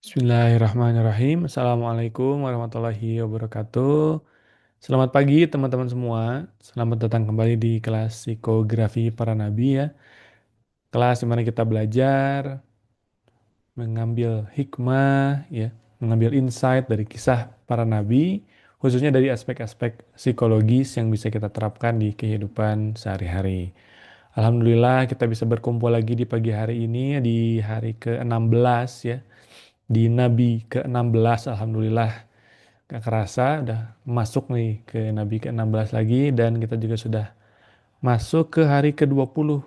Bismillahirrahmanirrahim. Assalamualaikum warahmatullahi wabarakatuh. Selamat pagi teman-teman semua. Selamat datang kembali di kelas psikografi para nabi ya. Kelas di mana kita belajar mengambil hikmah ya, mengambil insight dari kisah para nabi, khususnya dari aspek-aspek psikologis yang bisa kita terapkan di kehidupan sehari-hari. Alhamdulillah kita bisa berkumpul lagi di pagi hari ini di hari ke-16 ya. Di Nabi ke-16 Alhamdulillah. Gak kerasa udah masuk nih ke Nabi ke-16 lagi dan kita juga sudah masuk ke hari ke-20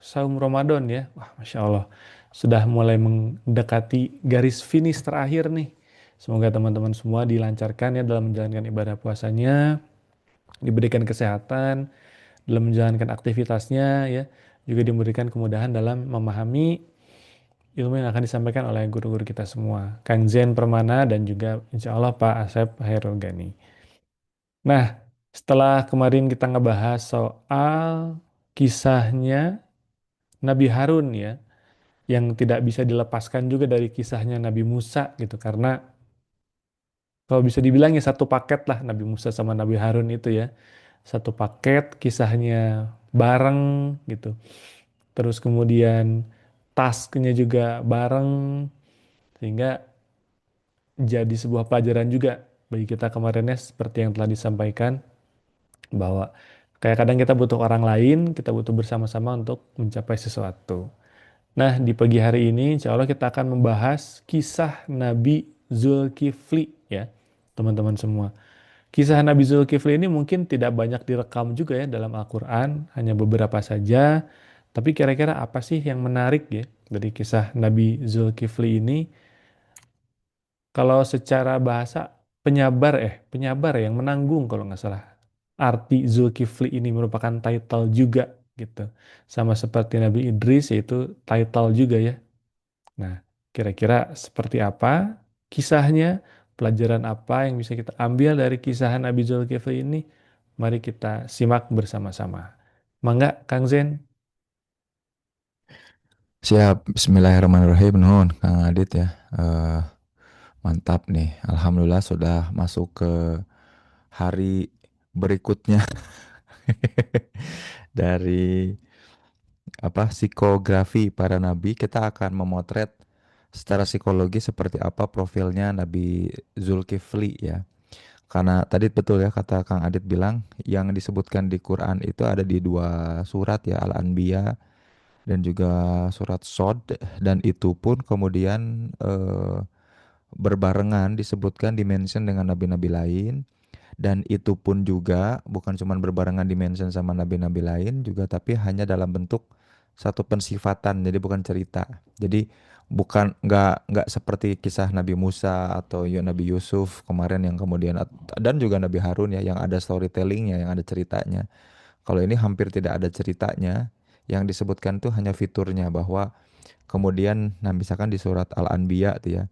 saum Ramadan ya. Wah, Masya Allah. Sudah mulai mendekati garis finish terakhir nih. Semoga teman-teman semua dilancarkan ya dalam menjalankan ibadah puasanya, diberikan kesehatan dalam menjalankan aktivitasnya ya, juga diberikan kemudahan dalam memahami ilmu yang akan disampaikan oleh guru-guru kita semua. Kang Zen Permana dan juga insya Allah Pak Asep Hairul Gani. Nah, setelah kemarin kita ngebahas soal kisahnya Nabi Harun ya, yang tidak bisa dilepaskan juga dari kisahnya Nabi Musa gitu, karena kalau bisa dibilang ya satu paket lah Nabi Musa sama Nabi Harun itu ya, satu paket kisahnya bareng gitu. Terus kemudian tasknya juga bareng, sehingga jadi sebuah pelajaran juga bagi kita kemarinnya seperti yang telah disampaikan bahwa kayak kadang kita butuh orang lain, kita butuh bersama-sama untuk mencapai sesuatu. Nah, di pagi hari ini insya Allah kita akan membahas kisah Nabi Zulkifli ya, teman-teman semua. Kisah Nabi Zulkifli ini mungkin tidak banyak direkam juga ya dalam Al-Quran, hanya beberapa saja. Tapi kira-kira apa sih yang menarik ya dari kisah Nabi Zulkifli ini? Kalau secara bahasa penyabar yang menanggung kalau nggak salah. Arti Zulkifli ini merupakan title juga gitu. Sama seperti Nabi Idris yaitu title juga ya. Nah, kira-kira seperti apa kisahnya? Pelajaran apa yang bisa kita ambil dari kisah Nabi Zulkifli ini? Mari kita simak bersama-sama. Mangga, Kang Zen. Siap, Bismillahirrahmanirrahim. Nuhun, Kang Adit ya. Eh, Mantap nih. Alhamdulillah sudah masuk ke hari berikutnya dari psikografi para nabi. Kita akan memotret secara psikologi seperti apa profilnya Nabi Zulkifli ya. Karena tadi betul ya kata Kang Adit bilang yang disebutkan di Quran itu ada di dua surat ya, Al-Anbiya dan juga surat Sod, dan itu pun kemudian berbarengan disebutkan dimention dengan nabi-nabi lain, dan itu pun juga bukan cuma berbarengan dimention sama nabi-nabi lain juga, tapi hanya dalam bentuk satu pensifatan, jadi bukan cerita. Jadi bukan nggak seperti kisah Nabi Musa atau Nabi Yusuf kemarin yang kemudian, dan juga Nabi Harun ya, yang ada storytellingnya, yang ada ceritanya. Kalau ini hampir tidak ada ceritanya, yang disebutkan tuh hanya fiturnya, bahwa kemudian, nah misalkan di surat Al-Anbiya tuh ya,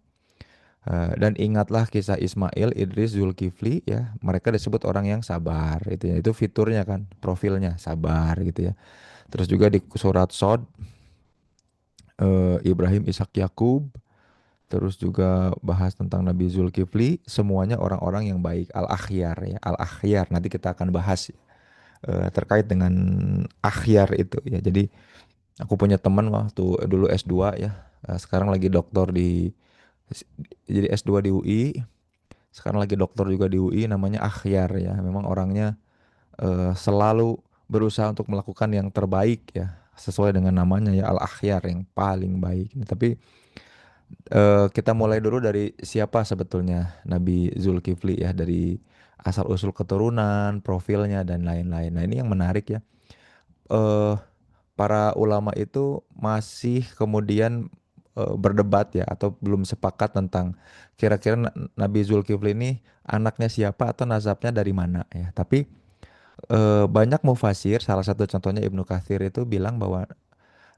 dan ingatlah kisah Ismail, Idris, Zulkifli ya, mereka disebut orang yang sabar, itu ya, itu fiturnya kan, profilnya sabar gitu ya. Terus juga di surat Sod, Ibrahim, Ishak, Yakub, terus juga bahas tentang Nabi Zulkifli, semuanya orang-orang yang baik, al-akhyar ya, al-akhyar. Nanti kita akan bahas terkait dengan akhyar itu ya. Jadi aku punya teman waktu dulu S2 ya, sekarang lagi doktor jadi S2 di UI, sekarang lagi doktor juga di UI, namanya Akhyar ya. Memang orangnya selalu berusaha untuk melakukan yang terbaik ya, sesuai dengan namanya ya, Al-Akhyar, yang paling baik. Tapi kita mulai dulu dari siapa sebetulnya Nabi Zulkifli ya, dari asal usul keturunan, profilnya dan lain-lain. Nah, ini yang menarik ya. Eh para ulama itu masih kemudian berdebat ya, atau belum sepakat tentang kira-kira Nabi Zulkifli ini anaknya siapa atau nazabnya dari mana ya. Tapi banyak mufasir, salah satu contohnya Ibnu Katsir itu bilang bahwa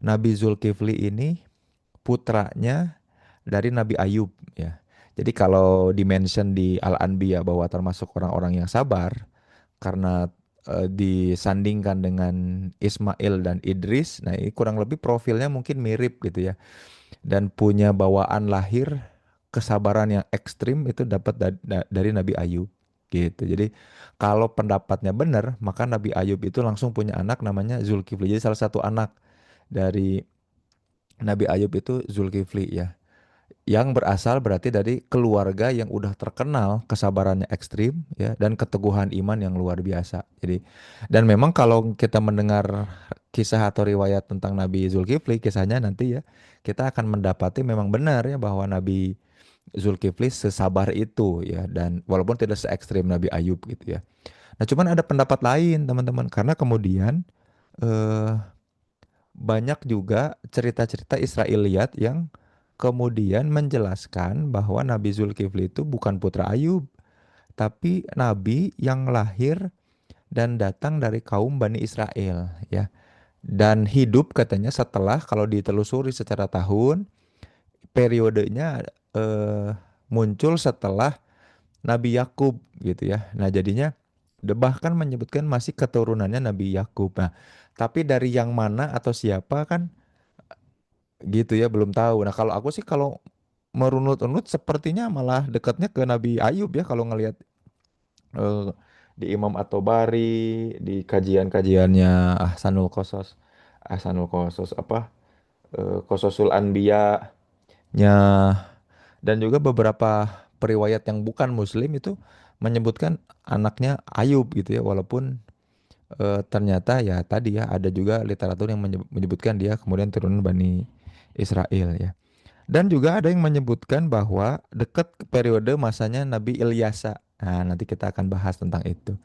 Nabi Zulkifli ini putranya dari Nabi Ayub ya. Jadi kalau dimention di Al-Anbiya bahwa termasuk orang-orang yang sabar, karena disandingkan dengan Ismail dan Idris, nah ini kurang lebih profilnya mungkin mirip gitu ya, dan punya bawaan lahir kesabaran yang ekstrim itu dapat dari Nabi Ayub gitu. Jadi kalau pendapatnya benar, maka Nabi Ayub itu langsung punya anak namanya Zulkifli. Jadi salah satu anak dari Nabi Ayub itu Zulkifli ya. Yang berasal berarti dari keluarga yang udah terkenal kesabarannya ekstrim ya dan keteguhan iman yang luar biasa. Jadi dan memang kalau kita mendengar kisah atau riwayat tentang Nabi Zulkifli kisahnya nanti ya kita akan mendapati memang benar ya bahwa Nabi Zulkifli sesabar itu ya dan walaupun tidak se ekstrim Nabi Ayub gitu ya. Nah, cuman ada pendapat lain teman-teman karena kemudian eh, banyak juga cerita-cerita Israiliyat yang kemudian menjelaskan bahwa Nabi Zulkifli itu bukan putra Ayub, tapi nabi yang lahir dan datang dari kaum Bani Israel ya. Dan hidup katanya setelah kalau ditelusuri secara tahun, periodenya eh, muncul setelah Nabi Yakub gitu ya. Nah, jadinya bahkan menyebutkan masih keturunannya Nabi Yakub. Nah, tapi dari yang mana atau siapa kan gitu ya belum tahu. Nah, kalau aku sih kalau merunut-runut sepertinya malah dekatnya ke Nabi Ayub ya kalau ngelihat eh, di Imam At-Tabari, di kajian-kajiannya Ahsanul Qasas apa Qasasul Anbiya-nya dan juga beberapa periwayat yang bukan Muslim itu menyebutkan anaknya Ayub gitu ya walaupun ternyata ya tadi ya ada juga literatur yang menyebutkan dia kemudian turunan Bani Israel ya. Dan juga ada yang menyebutkan bahwa dekat ke periode masanya Nabi Ilyasa. Nah, nanti kita akan bahas tentang itu.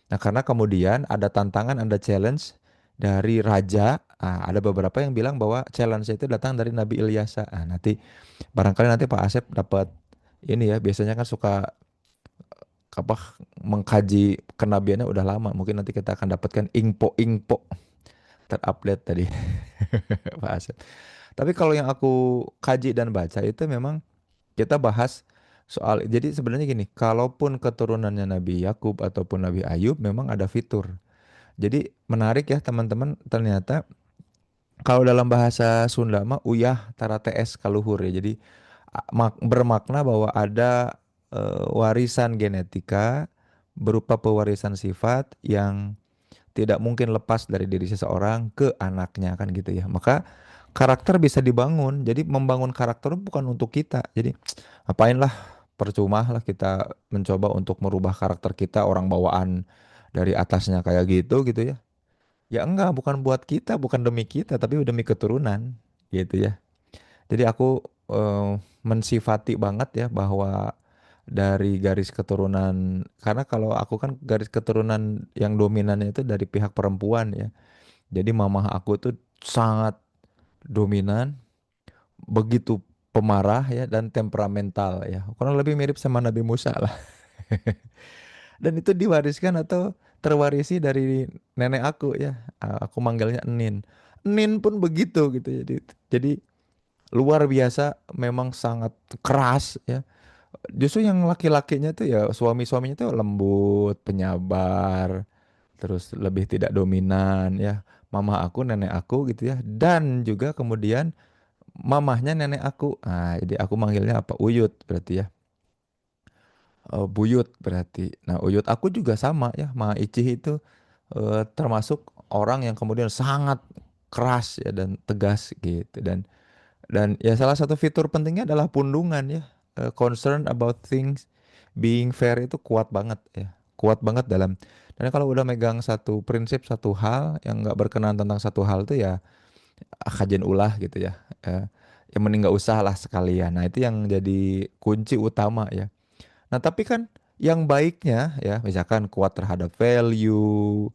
Nah, karena kemudian ada tantangan, ada challenge dari raja. Ah, ada beberapa yang bilang bahwa challenge itu datang dari Nabi Ilyasa. Ah, nanti barangkali nanti Pak Asep dapat ini ya. Biasanya kan suka apa mengkaji kenabiannya udah lama. Mungkin nanti kita akan dapatkan info-info terupdate tadi Pak Asep. Tapi kalau yang aku kaji dan baca itu memang kita bahas soal jadi sebenarnya gini, kalaupun keturunannya Nabi Yakub ataupun Nabi Ayub memang ada fitur. Jadi menarik ya teman-teman, ternyata kalau dalam bahasa Sunda mah uyah tara TS kaluhur ya. Jadi bermakna bahwa ada warisan genetika berupa pewarisan sifat yang tidak mungkin lepas dari diri seseorang ke anaknya kan gitu ya. Maka karakter bisa dibangun. Jadi membangun karakter bukan untuk kita. Jadi apain lah percuma lah kita mencoba untuk merubah karakter kita orang bawaan dari atasnya kayak gitu gitu ya. Ya enggak, bukan buat kita, bukan demi kita, tapi demi keturunan gitu ya. Jadi aku eh, mensifati banget ya bahwa dari garis keturunan karena kalau aku kan garis keturunan yang dominannya itu dari pihak perempuan ya. Jadi mamah aku tuh sangat dominan, begitu pemarah ya dan temperamental ya. Kurang lebih mirip sama Nabi Musa lah. Dan itu diwariskan atau terwarisi dari nenek aku ya. Aku manggilnya Enin. Enin pun begitu gitu. Jadi luar biasa memang sangat keras ya. Justru yang laki-lakinya tuh ya suami-suaminya tuh lembut, penyabar, terus lebih tidak dominan ya. Mama aku, nenek aku gitu ya. Dan juga kemudian mamahnya nenek aku. Nah, jadi aku manggilnya apa? Uyut berarti ya. Buyut berarti. Nah, Uyut aku juga sama ya. Ma Icih itu termasuk orang yang kemudian sangat keras ya dan tegas gitu dan ya salah satu fitur pentingnya adalah pundungan ya. Concern about things being fair itu kuat banget ya. Kuat banget dalam dan kalau udah megang satu prinsip satu hal yang nggak berkenan tentang satu hal itu ya kajian ulah gitu ya. Eh, yang mending nggak usah lah sekalian. Nah, itu yang jadi kunci utama ya. Nah, tapi kan yang baiknya ya, misalkan kuat terhadap value,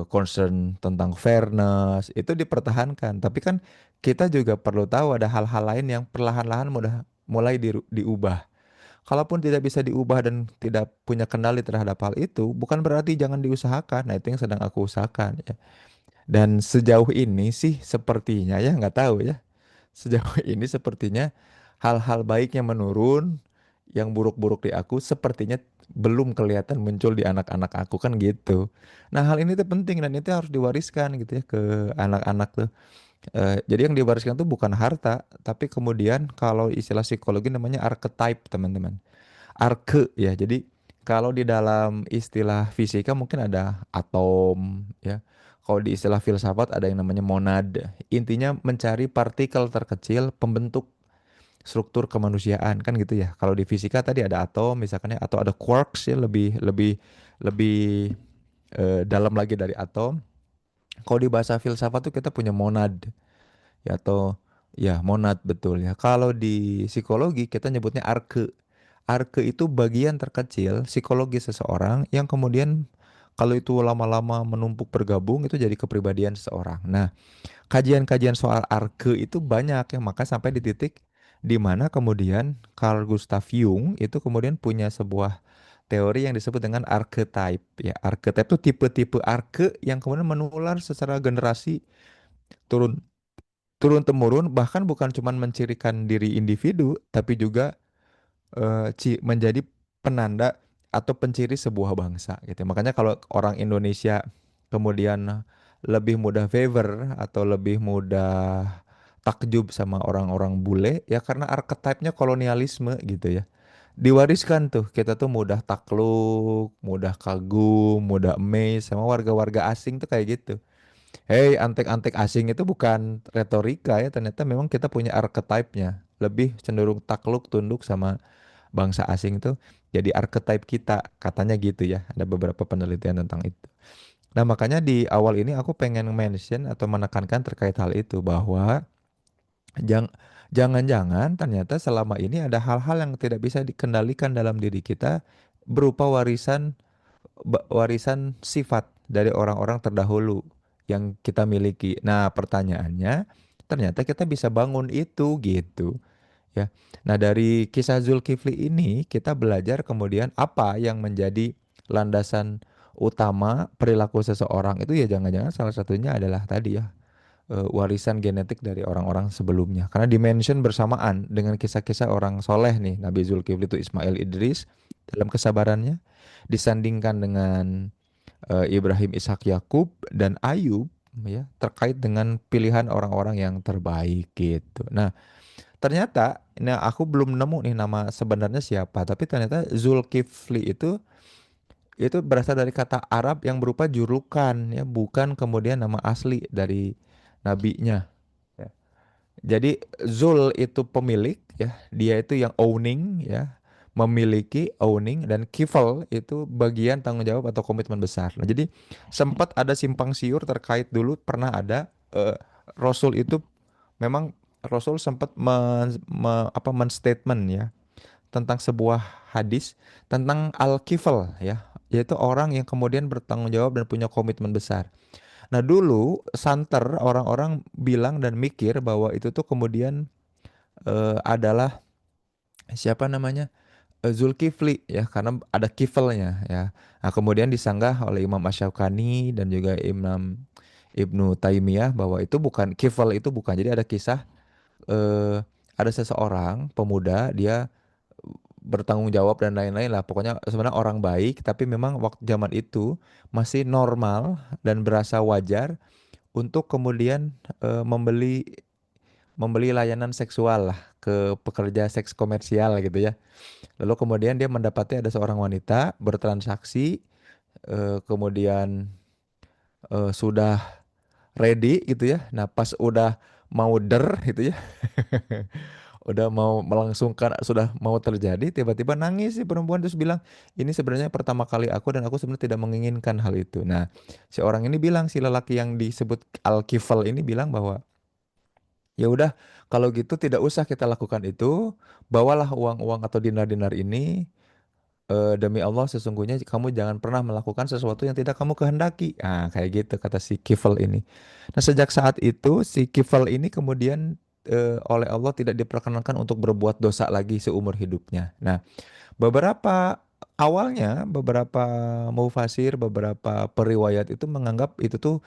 concern tentang fairness, itu dipertahankan. Tapi kan kita juga perlu tahu ada hal-hal lain yang perlahan-lahan mudah mulai diubah. Kalaupun tidak bisa diubah dan tidak punya kendali terhadap hal itu, bukan berarti jangan diusahakan. Nah, itu yang sedang aku usahakan ya. Dan sejauh ini sih sepertinya ya nggak tahu ya. Sejauh ini sepertinya hal-hal baiknya menurun, yang buruk-buruk di aku sepertinya belum kelihatan muncul di anak-anak aku kan gitu. Nah, hal ini tuh penting dan itu harus diwariskan gitu ya ke anak-anak tuh. Jadi yang diwariskan itu bukan harta, tapi kemudian kalau istilah psikologi namanya archetype, teman-teman. Arke ya. Jadi kalau di dalam istilah fisika mungkin ada atom ya. Kalau di istilah filsafat ada yang namanya monad. Intinya mencari partikel terkecil pembentuk struktur kemanusiaan kan gitu ya. Kalau di fisika tadi ada atom misalkan ya, atau ada quarks ya, lebih lebih lebih dalam lagi dari atom. Kalau di bahasa filsafat tuh kita punya monad ya, atau ya monad betul ya. Kalau di psikologi kita nyebutnya arke. Arke itu bagian terkecil psikologi seseorang yang kemudian kalau itu lama-lama menumpuk bergabung itu jadi kepribadian seseorang. Nah, kajian-kajian soal arke itu banyak ya, maka sampai di titik di mana kemudian Carl Gustav Jung itu kemudian punya sebuah teori yang disebut dengan archetype ya. Archetype itu tipe-tipe arke yang kemudian menular secara generasi turun turun temurun, bahkan bukan cuma mencirikan diri individu tapi juga menjadi penanda atau penciri sebuah bangsa gitu. Makanya kalau orang Indonesia kemudian lebih mudah favor atau lebih mudah takjub sama orang-orang bule ya karena archetype-nya kolonialisme gitu ya. Diwariskan tuh kita tuh mudah takluk, mudah kagum, mudah amazed sama warga-warga asing tuh kayak gitu. Hey, antek-antek asing itu bukan retorika ya, ternyata memang kita punya archetype-nya. Lebih cenderung takluk, tunduk sama bangsa asing tuh jadi archetype kita, katanya gitu ya. Ada beberapa penelitian tentang itu. Nah, makanya di awal ini aku pengen mention atau menekankan terkait hal itu bahwa jang- jangan-jangan ternyata selama ini ada hal-hal yang tidak bisa dikendalikan dalam diri kita berupa warisan sifat dari orang-orang terdahulu yang kita miliki. Nah, pertanyaannya, ternyata kita bisa bangun itu gitu ya. Nah, dari kisah Zulkifli ini kita belajar kemudian apa yang menjadi landasan utama perilaku seseorang itu ya jangan-jangan salah satunya adalah tadi ya warisan genetik dari orang-orang sebelumnya. Karena dimention bersamaan dengan kisah-kisah orang soleh nih, Nabi Zulkifli itu Ismail Idris dalam kesabarannya disandingkan dengan Ibrahim Ishak Yakub dan Ayub ya terkait dengan pilihan orang-orang yang terbaik gitu. Nah, ternyata nah aku belum nemu nih nama sebenarnya siapa, tapi ternyata Zulkifli itu berasal dari kata Arab yang berupa julukan ya, bukan kemudian nama asli dari nabinya. Ya. Jadi Zul itu pemilik ya, dia itu yang owning ya, memiliki owning dan kifl itu bagian tanggung jawab atau komitmen besar. Nah, jadi sempat ada simpang siur terkait dulu pernah ada Rasul itu memang Rasul sempat men-statement ya tentang sebuah hadis tentang al-kifl ya, yaitu orang yang kemudian bertanggung jawab dan punya komitmen besar. Nah, dulu santer orang-orang bilang dan mikir bahwa itu tuh kemudian adalah siapa namanya? Zulkifli ya karena ada kiflnya ya. Nah, kemudian disanggah oleh Imam Asy-Syaukani dan juga Imam Ibnu Taimiyah bahwa itu bukan kifl, itu bukan. Jadi ada kisah eh, ada seseorang pemuda dia bertanggung jawab dan lain-lain lah. Pokoknya sebenarnya orang baik, tapi memang waktu zaman itu masih normal dan berasa wajar untuk kemudian membeli membeli layanan seksual lah ke pekerja seks komersial gitu ya. Lalu kemudian dia mendapati ada seorang wanita bertransaksi, kemudian sudah ready gitu ya. Nah, pas udah mau gitu ya, udah mau melangsungkan, sudah mau terjadi, tiba-tiba nangis si perempuan terus bilang, ini sebenarnya pertama kali aku dan aku sebenarnya tidak menginginkan hal itu. Nah, si orang ini bilang, si lelaki yang disebut Al-Kifl ini bilang bahwa ya udah kalau gitu tidak usah kita lakukan itu, bawalah uang-uang atau dinar-dinar ini. Demi Allah sesungguhnya kamu jangan pernah melakukan sesuatu yang tidak kamu kehendaki. Ah, kayak gitu kata si Kifl ini. Nah, sejak saat itu si Kifl ini kemudian oleh Allah tidak diperkenankan untuk berbuat dosa lagi seumur hidupnya. Nah, beberapa mufasir, beberapa periwayat itu menganggap itu tuh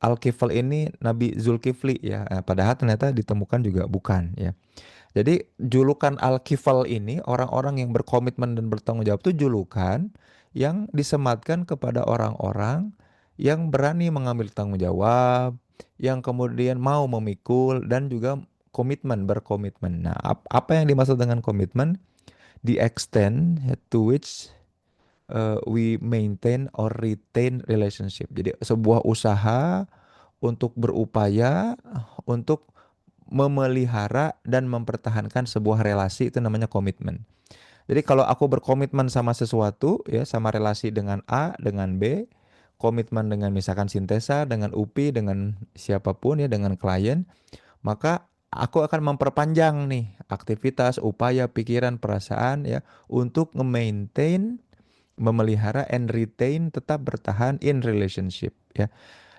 Al-Kifl ini Nabi Zulkifli ya. Padahal ternyata ditemukan juga bukan ya. Jadi julukan Al-Kifl ini orang-orang yang berkomitmen dan bertanggung jawab itu julukan yang disematkan kepada orang-orang yang berani mengambil tanggung jawab, yang kemudian mau memikul dan juga komitmen, berkomitmen. Nah, apa yang dimaksud dengan komitmen? The extent to which we maintain or retain relationship. Jadi sebuah usaha untuk berupaya untuk memelihara dan mempertahankan sebuah relasi itu namanya komitmen. Jadi kalau aku berkomitmen sama sesuatu ya, sama relasi dengan A, dengan B, komitmen dengan misalkan Sintesa, dengan UPI, dengan siapapun ya, dengan klien, maka aku akan memperpanjang nih aktivitas, upaya, pikiran, perasaan ya untuk nge-maintain, memelihara and retain, tetap bertahan in relationship ya.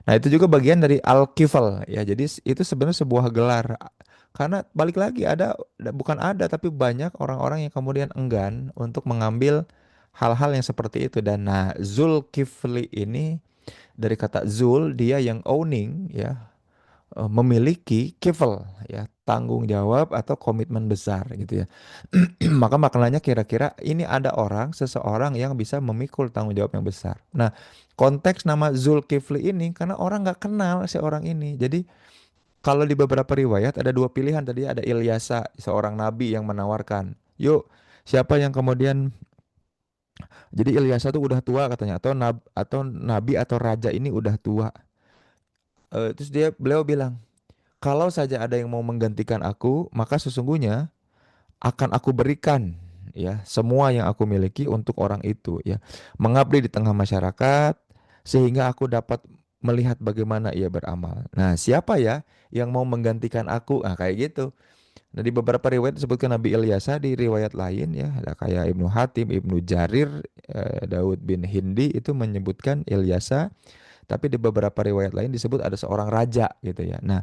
Nah, itu juga bagian dari al-kifl ya. Jadi itu sebenarnya sebuah gelar. Karena balik lagi bukan ada tapi banyak orang-orang yang kemudian enggan untuk mengambil hal-hal yang seperti itu. Dan nah, Zulkifli ini dari kata Zul, dia yang owning ya, memiliki kifl ya, tanggung jawab atau komitmen besar gitu ya. Maka maknanya kira-kira ini ada seseorang yang bisa memikul tanggung jawab yang besar. Nah, konteks nama Zulkifli ini karena orang nggak kenal si orang ini. Jadi kalau di beberapa riwayat ada dua pilihan tadi, ada Ilyasa, seorang nabi yang menawarkan, yuk siapa yang kemudian, jadi Ilyasa tuh udah tua katanya, atau nabi atau raja ini udah tua. Terus beliau bilang, kalau saja ada yang mau menggantikan aku, maka sesungguhnya akan aku berikan ya semua yang aku miliki untuk orang itu ya. Mengabdi di tengah masyarakat sehingga aku dapat melihat bagaimana ia beramal. Nah, siapa ya yang mau menggantikan aku? Nah, kayak gitu. Nah, di beberapa riwayat disebutkan Nabi Ilyasa, di riwayat lain ya, ada kayak Ibnu Hatim, Ibnu Jarir, Daud bin Hindi itu menyebutkan Ilyasa, tapi di beberapa riwayat lain disebut ada seorang raja gitu ya. Nah,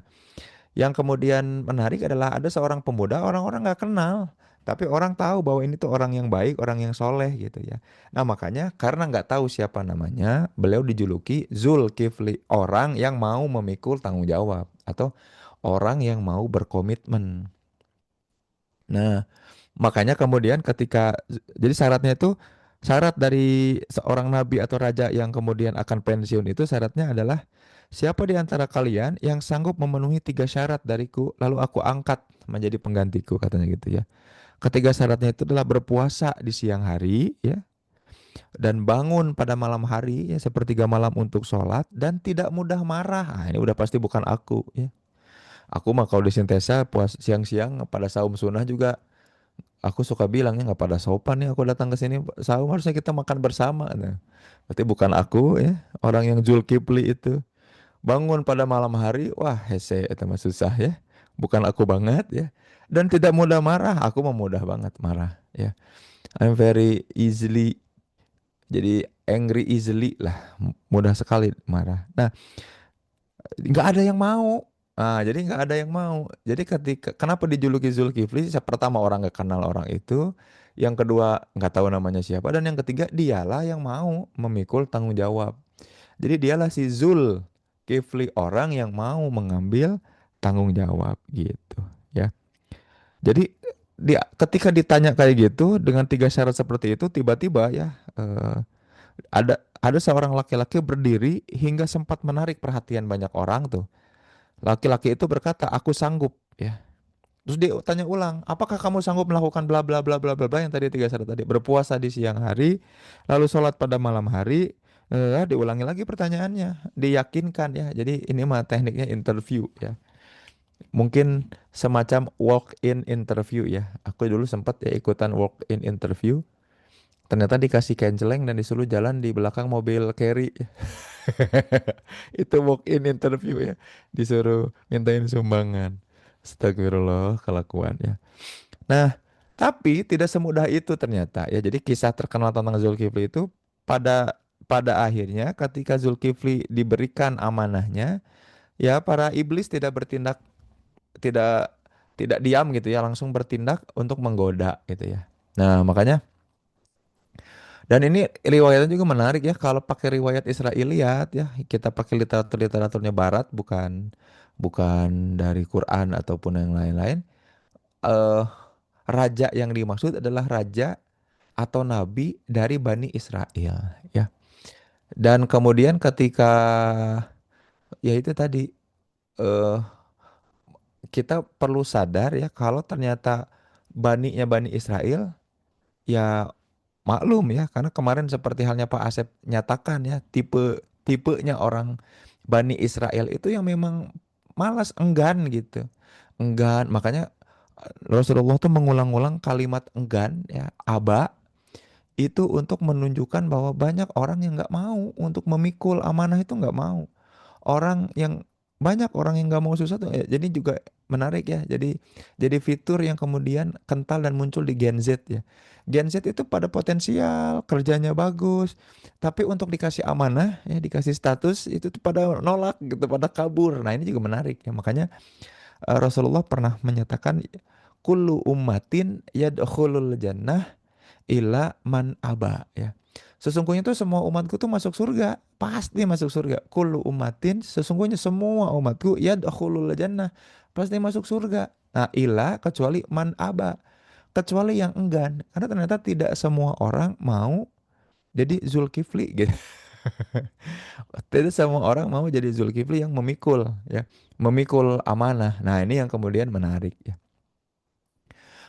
yang kemudian menarik adalah ada seorang pemuda orang-orang nggak kenal, tapi orang tahu bahwa ini tuh orang yang baik, orang yang soleh gitu ya. Nah makanya karena nggak tahu siapa namanya, beliau dijuluki Zulkifli, orang yang mau memikul tanggung jawab atau orang yang mau berkomitmen. Nah makanya kemudian jadi syaratnya itu, syarat dari seorang nabi atau raja yang kemudian akan pensiun itu syaratnya adalah, siapa di antara kalian yang sanggup memenuhi tiga syarat dariku, lalu aku angkat menjadi penggantiku, katanya gitu ya. Ketiga syaratnya itu adalah berpuasa di siang hari ya, dan bangun pada malam hari ya sepertiga malam untuk sholat, dan tidak mudah marah. Nah, ini udah pasti bukan aku ya. Aku mah kalau di Sintesa puas siang-siang pada saum sunnah juga, aku suka bilang ya nggak pada sopan nih aku datang ke sini saum, harusnya kita makan bersama. Nah, berarti bukan aku ya, orang yang Zulkifli itu. Bangun pada malam hari, wah hese itu mah susah ya. Bukan aku banget ya. Dan tidak mudah marah, aku mah mudah banget marah ya. I'm very easily, jadi angry easily lah, mudah sekali marah. Nah, nggak ada yang mau. Nah, jadi nggak ada yang mau. Jadi kenapa dijuluki Zulkifli? Pertama orang nggak kenal orang itu, yang kedua nggak tahu namanya siapa, dan yang ketiga dialah yang mau memikul tanggung jawab. Jadi dialah si Zul Kifli, orang yang mau mengambil tanggung jawab gitu ya. Jadi ketika ditanya kayak gitu dengan tiga syarat seperti itu, tiba-tiba ya, ada seorang laki-laki berdiri hingga sempat menarik perhatian banyak orang tuh. Laki-laki itu berkata, "Aku sanggup." Ya. Terus dia tanya ulang, "Apakah kamu sanggup melakukan bla bla bla bla bla bla yang tadi tiga syarat tadi? Berpuasa di siang hari, lalu sholat pada malam hari." Diulangi lagi pertanyaannya, diyakinkan ya. Jadi ini mah tekniknya interview ya. Mungkin semacam walk-in interview ya. Aku dulu sempat ya ikutan walk-in interview. Ternyata dikasih canceleng dan disuruh jalan di belakang mobil carry. Itu walk-in interview ya. Disuruh mintain sumbangan. Astagfirullah kelakuan ya. Nah, tapi tidak semudah itu ternyata ya. Jadi kisah terkenal tentang Zulkifli itu pada pada akhirnya ketika Zulkifli diberikan amanahnya, ya para iblis tidak bertindak, tidak tidak diam gitu ya, langsung bertindak untuk menggoda gitu ya. Nah, makanya, dan ini riwayatnya juga menarik ya, kalau pakai riwayat Israiliyat ya, kita pakai literaturnya Barat, bukan bukan dari Quran ataupun yang lain-lain. eh Raja yang dimaksud adalah raja atau nabi dari Bani Israel ya. Dan kemudian ketika ya itu tadi eh kita perlu sadar ya kalau ternyata Bani Israel ya maklum ya, karena kemarin seperti halnya Pak Asep nyatakan ya, tipenya orang Bani Israel itu yang memang malas, enggan gitu. Enggan, makanya Rasulullah tuh mengulang-ulang kalimat enggan ya, aba, itu untuk menunjukkan bahwa banyak orang yang nggak mau untuk memikul amanah itu nggak mau. Orang yang banyak orang yang nggak mau susah tuh, ya, jadi juga menarik ya. Jadi fitur yang kemudian kental dan muncul di Gen Z ya. Gen Z itu pada potensial, kerjanya bagus, tapi untuk dikasih amanah ya, dikasih status itu tuh pada nolak gitu, pada kabur. Nah, ini juga menarik ya. Makanya Rasulullah pernah menyatakan kullu ummatin yadkhulul jannah ila man aba ya. Sesungguhnya tuh semua umatku tuh masuk surga, pasti masuk surga. Kullu ummatin, sesungguhnya semua umatku yadkhulul jannah, pasti masuk surga. Nah, ila kecuali man aba, kecuali yang enggan. Karena ternyata tidak semua orang mau jadi Zulkifli gitu. Tidak semua orang mau jadi Zulkifli yang memikul ya, memikul amanah. Nah, ini yang kemudian menarik ya.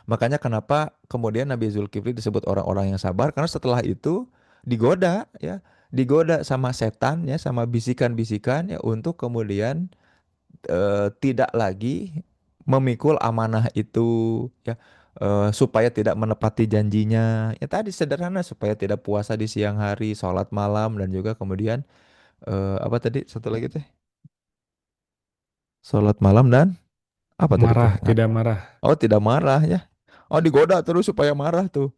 Makanya kenapa kemudian Nabi Zulkifli disebut orang-orang yang sabar, karena setelah itu digoda ya, digoda sama setan ya, sama bisikan-bisikan ya untuk kemudian tidak lagi memikul amanah itu ya, supaya tidak menepati janjinya. Ya tadi sederhana, supaya tidak puasa di siang hari, sholat malam, dan juga kemudian apa tadi satu lagi teh? Sholat malam dan apa tadi teh? Marah, tidak marah. Oh, tidak marah ya. Oh, digoda terus supaya marah tuh.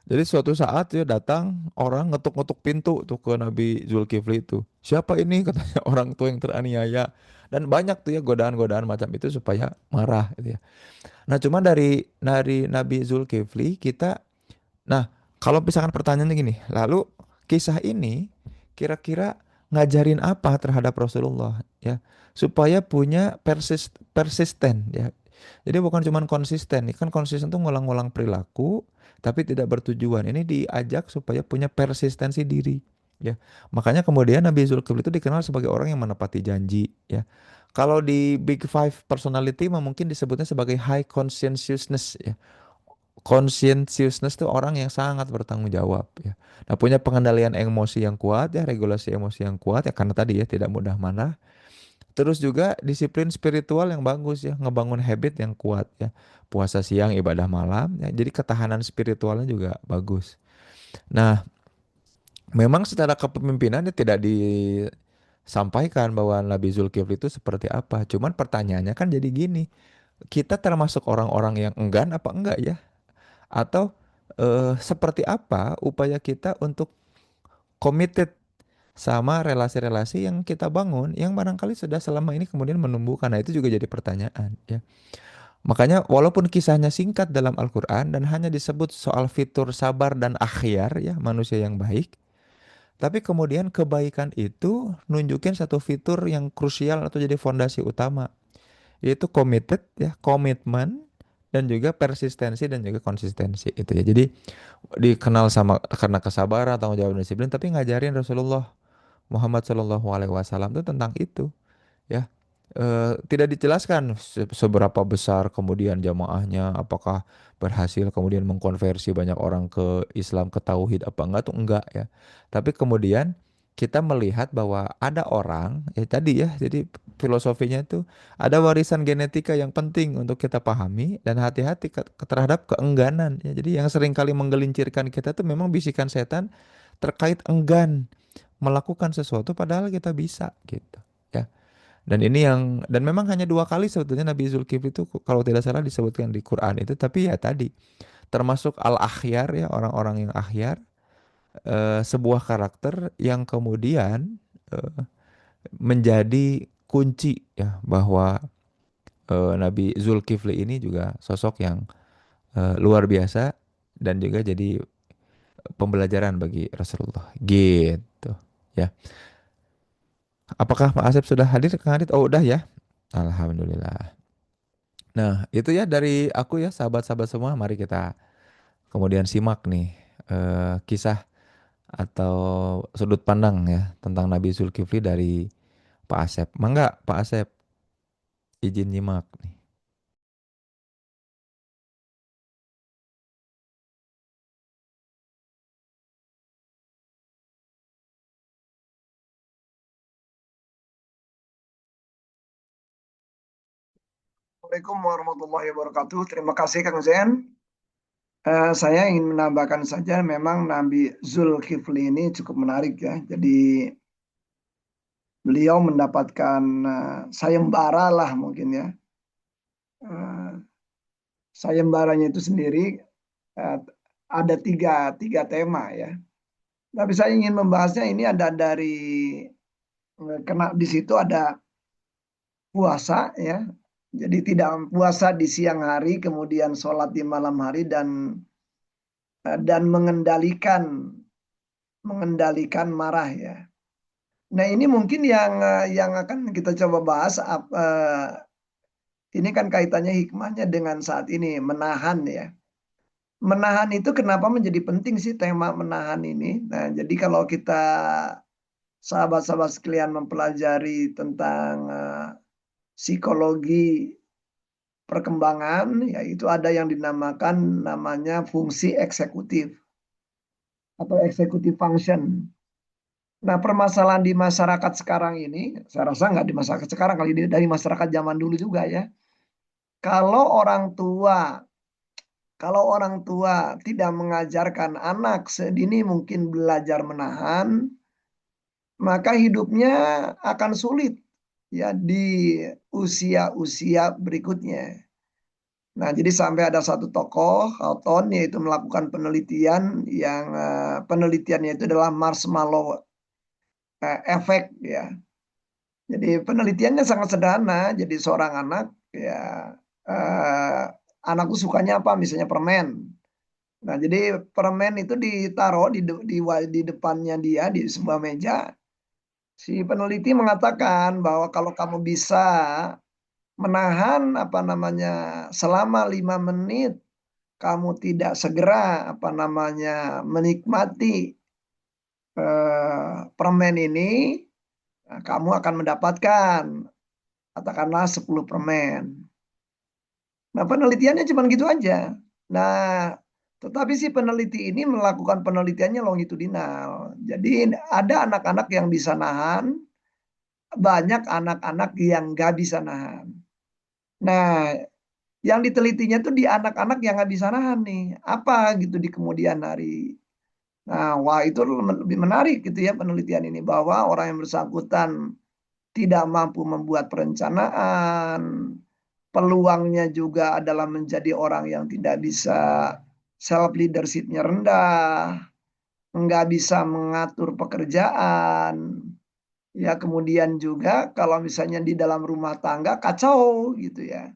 Jadi suatu saat ya datang orang ngetuk-ngetuk pintu tuh ke Nabi Zulkifli itu. Siapa ini? Katanya orang tua yang teraniaya. Dan banyak tuh ya godaan-godaan macam itu supaya marah gitu ya. Nah, cuma dari Nabi Zulkifli kita, nah, kalau misalkan pertanyaannya gini, lalu kisah ini kira-kira ngajarin apa terhadap Rasulullah ya, supaya punya persisten ya. Jadi bukan cuma konsisten, kan konsisten tuh ngulang-ngulang perilaku tapi tidak bertujuan. Ini diajak supaya punya persistensi diri ya. Makanya kemudian Nabi Zulkifli itu dikenal sebagai orang yang menepati janji ya. Kalau di Big Five personality mungkin disebutnya sebagai high conscientiousness ya. Conscientiousness itu orang yang sangat bertanggung jawab ya. Nah, punya pengendalian emosi yang kuat ya, regulasi emosi yang kuat ya, karena tadi ya tidak mudah marah. Terus juga disiplin spiritual yang bagus ya, ngebangun habit yang kuat ya. Puasa siang, ibadah malam ya. Jadi ketahanan spiritualnya juga bagus. Nah, memang secara kepemimpinan dia tidak disampaikan bahwa Nabi Zulkifli itu seperti apa. Cuman pertanyaannya kan jadi gini, kita termasuk orang-orang yang enggan apa enggak ya? Atau seperti apa upaya kita untuk committed sama relasi-relasi yang kita bangun yang barangkali sudah selama ini kemudian menumbuhkan. Nah, itu juga jadi pertanyaan ya. Makanya walaupun kisahnya singkat dalam Al-Qur'an dan hanya disebut soal fitur sabar dan akhyar ya, manusia yang baik, tapi kemudian kebaikan itu nunjukin satu fitur yang krusial atau jadi fondasi utama, yaitu committed ya, komitmen, dan juga persistensi dan juga konsistensi itu ya. Jadi dikenal sama karena kesabaran, tanggung jawab, dan disiplin, tapi ngajarin Rasulullah Muhammad Shallallahu Alaihi Wasallam itu tentang itu ya. Tidak dijelaskan seberapa besar kemudian jamaahnya, apakah berhasil kemudian mengkonversi banyak orang ke Islam, ke tauhid apa enggak, tuh enggak ya. Tapi kemudian kita melihat bahwa ada orang ya tadi ya, jadi filosofinya itu ada warisan genetika yang penting untuk kita pahami dan hati-hati terhadap keengganan ya. Jadi yang seringkali menggelincirkan kita tuh memang bisikan setan terkait enggan melakukan sesuatu padahal kita bisa gitu ya. Dan ini yang, dan memang hanya dua kali sebetulnya Nabi Zulkifli itu kalau tidak salah disebutkan di Quran itu, tapi ya tadi termasuk al-akhyar ya, orang-orang yang akhyar, sebuah karakter yang kemudian eh, menjadi kunci ya, bahwa Nabi Zulkifli ini juga sosok yang luar biasa dan juga jadi pembelajaran bagi Rasulullah gitu ya. Apakah Pak Asep sudah hadir, Kang Adit? Oh, udah ya. Alhamdulillah. Nah, itu ya dari aku ya, sahabat-sahabat semua. Mari kita kemudian simak nih kisah atau sudut pandang ya tentang Nabi Zulkifli dari Pak Asep. Mangga Pak Asep, izin nyimak nih. Assalamualaikum warahmatullahi wabarakatuh. Terima kasih Kang Zen. Saya ingin menambahkan saja, memang Nabi Zulkifli ini cukup menarik ya. Jadi beliau mendapatkan sayembara lah mungkin ya. Eh, Sayembaranya itu sendiri eh, ada tiga tema ya. Tapi saya ingin membahasnya ini ada dari kena di situ ada puasa ya. Jadi tidak puasa di siang hari, kemudian sholat di malam hari, dan mengendalikan marah ya. Nah, ini mungkin yang akan kita coba bahas. Ini kan kaitannya hikmahnya dengan saat ini menahan ya. Menahan itu kenapa menjadi penting sih tema menahan ini? Nah, jadi kalau kita sahabat-sahabat sekalian mempelajari tentang psikologi perkembangan, yaitu ada yang namanya fungsi eksekutif atau executive function. Nah, permasalahan di masyarakat sekarang ini, saya rasa nggak di masyarakat sekarang, kali ini dari masyarakat zaman dulu juga ya. Kalau orang tua, kalau orang tua tidak mengajarkan anak sedini mungkin belajar menahan, maka hidupnya akan sulit ya di usia-usia berikutnya. Nah, jadi sampai ada satu tokoh, Houghton, yaitu melakukan penelitian yang penelitiannya itu adalah marshmallow efek ya. Jadi penelitiannya sangat sederhana. Jadi seorang anak ya, eh, anakku sukanya apa? Misalnya permen. Nah, jadi permen itu ditaruh di depannya dia di sebuah meja. Si peneliti mengatakan bahwa kalau kamu bisa menahan apa namanya selama 5 menit, kamu tidak segera apa namanya menikmati permen ini, nah, kamu akan mendapatkan katakanlah 10 permen. Nah, penelitiannya cuma gitu aja. Nah, tetapi si peneliti ini melakukan penelitiannya longitudinal. Jadi ada anak-anak yang bisa nahan, banyak anak-anak yang nggak bisa nahan. Nah, yang ditelitinya tuh di anak-anak yang nggak bisa nahan nih. Apa gitu di kemudian hari. Nah, wah itu lebih menarik gitu ya penelitian ini. Bahwa orang yang bersangkutan tidak mampu membuat perencanaan, peluangnya juga adalah menjadi orang yang tidak bisa, self leadershipnya rendah, nggak bisa mengatur pekerjaan, ya kemudian juga kalau misalnya di dalam rumah tangga kacau gitu ya.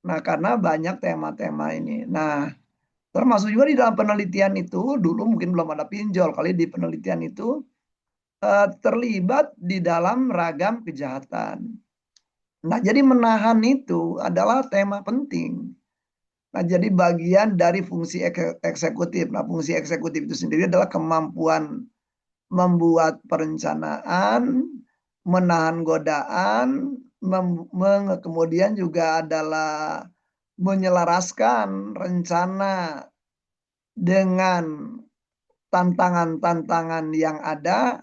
Nah, karena banyak tema-tema ini. Nah, termasuk juga di dalam penelitian itu dulu mungkin belum ada pinjol, kali di penelitian itu terlibat di dalam ragam kejahatan. Nah, jadi menahan itu adalah tema penting. Nah, jadi bagian dari fungsi eksekutif. Nah, fungsi eksekutif itu sendiri adalah kemampuan membuat perencanaan, menahan godaan, kemudian juga adalah menyelaraskan rencana dengan tantangan-tantangan yang ada,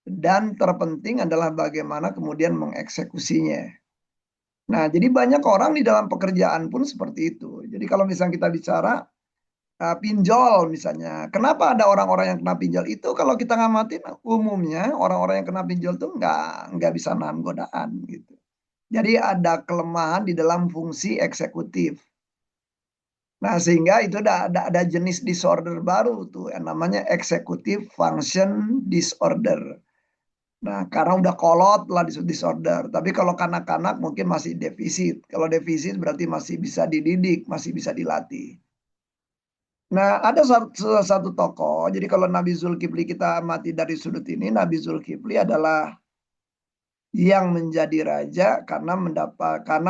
dan terpenting adalah bagaimana kemudian mengeksekusinya. Nah, jadi banyak orang di dalam pekerjaan pun seperti itu. Jadi kalau misalnya kita bicara pinjol misalnya, kenapa ada orang-orang yang kena pinjol itu? Kalau kita ngamatin, umumnya orang-orang yang kena pinjol itu nggak bisa nahan godaan gitu. Jadi ada kelemahan di dalam fungsi eksekutif. Nah, sehingga itu ada jenis disorder baru tuh yang namanya executive function disorder. Nah, karena udah kolot lah disorder. Tapi kalau kanak-kanak mungkin masih defisit. Kalau defisit berarti masih bisa dididik, masih bisa dilatih. Nah, ada satu tokoh. Jadi kalau Nabi Zulkifli kita amati dari sudut ini, Nabi Zulkifli adalah yang menjadi raja karena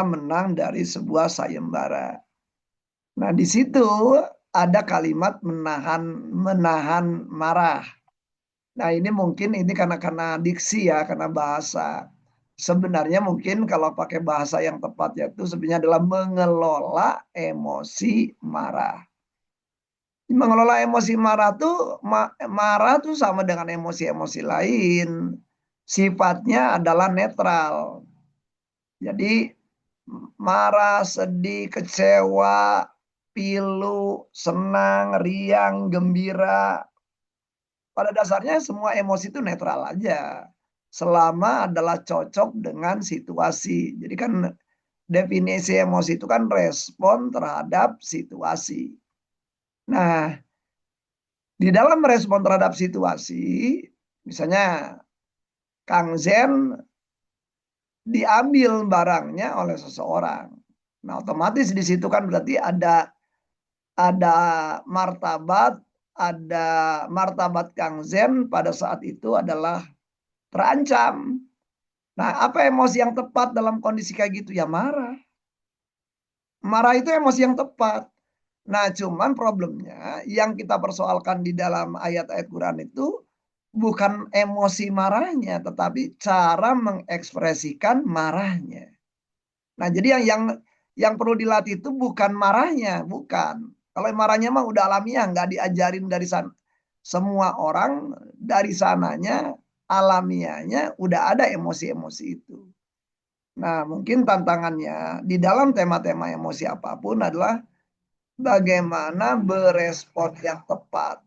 menang dari sebuah sayembara. Nah, di situ ada kalimat menahan marah. Nah, ini mungkin ini karena diksi ya, karena bahasa. Sebenarnya mungkin kalau pakai bahasa yang tepat yaitu sebenarnya adalah mengelola emosi marah. Mengelola emosi marah tuh marah tuh sama dengan emosi-emosi lain. Sifatnya adalah netral. Jadi marah, sedih, kecewa, pilu, senang, riang, gembira. Pada dasarnya semua emosi itu netral aja. Selama adalah cocok dengan situasi. Jadi kan definisi emosi itu kan respon terhadap situasi. Nah, di dalam respon terhadap situasi, misalnya Kang Zen diambil barangnya oleh seseorang. Nah, otomatis di situ kan berarti ada ada martabat Kang Zen pada saat itu adalah terancam. Nah, apa emosi yang tepat dalam kondisi kayak gitu? Ya marah. Marah itu emosi yang tepat. Nah, cuman problemnya yang kita persoalkan di dalam ayat-ayat Quran itu bukan emosi marahnya, tetapi cara mengekspresikan marahnya. Nah, jadi yang perlu dilatih itu bukan marahnya, bukan. Kalau marahnya mah udah alamiah, nggak diajarin dari sana. Semua orang dari sananya alamiahnya udah ada emosi-emosi itu. Nah, mungkin tantangannya di dalam tema-tema emosi apapun adalah bagaimana berespon yang tepat.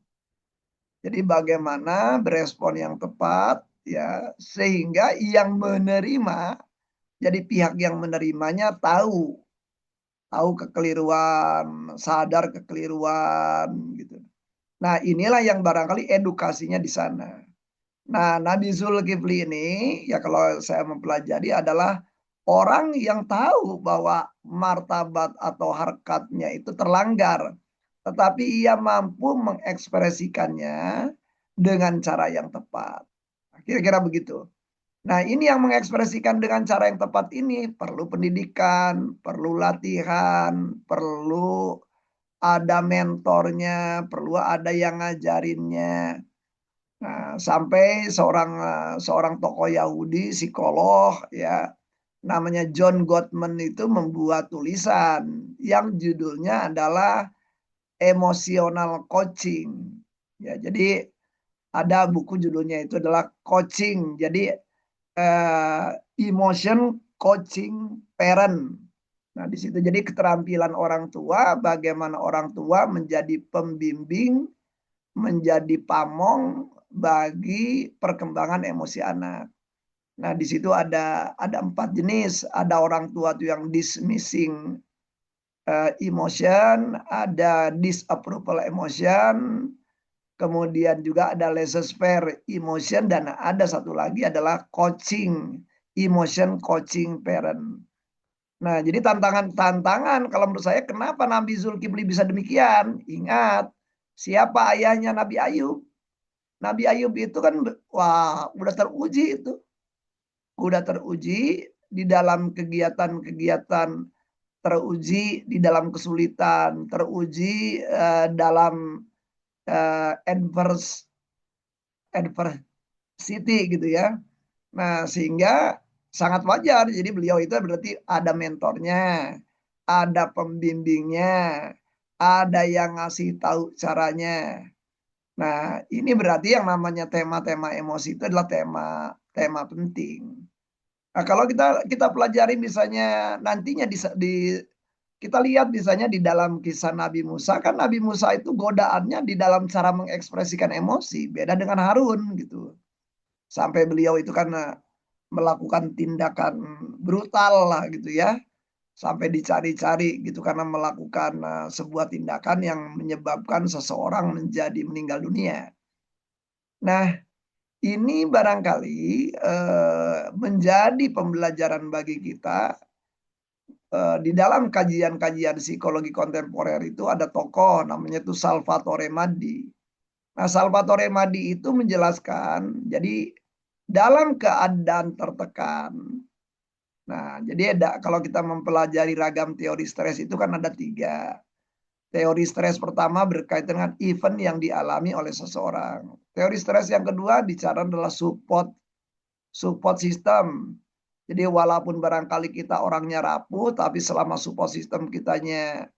Jadi bagaimana berespon yang tepat ya sehingga yang menerima jadi pihak yang menerimanya tahu kekeliruan, sadar kekeliruan gitu. Nah, inilah yang barangkali edukasinya di sana. Nah, Nabi Zulkifli ini ya kalau saya mempelajari adalah orang yang tahu bahwa martabat atau harkatnya itu terlanggar, tetapi ia mampu mengekspresikannya dengan cara yang tepat. Kira-kira begitu. Nah, ini yang mengekspresikan dengan cara yang tepat ini perlu pendidikan, perlu latihan, perlu ada mentornya, perlu ada yang ngajarinnya. Nah, sampai seorang tokoh Yahudi, psikolog ya, namanya John Gottman itu membuat tulisan yang judulnya adalah Emotional Coaching. Ya, jadi ada buku judulnya itu adalah Coaching. Jadi eh, Emotion Coaching Parent. Nah, di situ jadi keterampilan orang tua, bagaimana orang tua menjadi pembimbing, menjadi pamong bagi perkembangan emosi anak. Nah, di situ ada 4 jenis. Ada orang tua tuh yang dismissing emotion, ada disapproval emotion, kemudian juga ada laissez-faire emotion, dan ada satu lagi adalah coaching, emotion coaching parent. Nah, jadi tantangan kalau menurut saya kenapa Nabi Zulkifli bisa demikian? Ingat, siapa ayahnya Nabi Ayub? Nabi Ayub itu kan wah, udah teruji itu. Udah teruji di dalam kegiatan-kegiatan, teruji di dalam kesulitan, teruji dalam adverse adversity gitu ya. Nah, sehingga sangat wajar. Jadi beliau itu berarti ada mentornya, ada pembimbingnya, ada yang ngasih tahu caranya. Nah, ini berarti yang namanya tema-tema emosi itu adalah tema penting. Nah, kalau kita pelajari misalnya nantinya kita lihat misalnya di dalam kisah Nabi Musa, kan Nabi Musa itu godaannya di dalam cara mengekspresikan emosi, beda dengan Harun gitu. Sampai beliau itu kan melakukan tindakan brutal lah gitu ya, sampai dicari-cari gitu karena melakukan sebuah tindakan yang menyebabkan seseorang menjadi meninggal dunia. Nah, ini barangkali menjadi pembelajaran bagi kita. Di dalam kajian-kajian psikologi kontemporer itu ada tokoh namanya itu Salvatore Maddi. Nah, Salvatore Maddi itu menjelaskan, jadi dalam keadaan tertekan. Nah, jadi kalau kita mempelajari ragam teori stres itu kan ada 3. Teori stres pertama berkaitan dengan event yang dialami oleh seseorang. Teori stres yang kedua bicara adalah support system. Jadi walaupun barangkali kita orangnya rapuh, tapi selama support system kitanya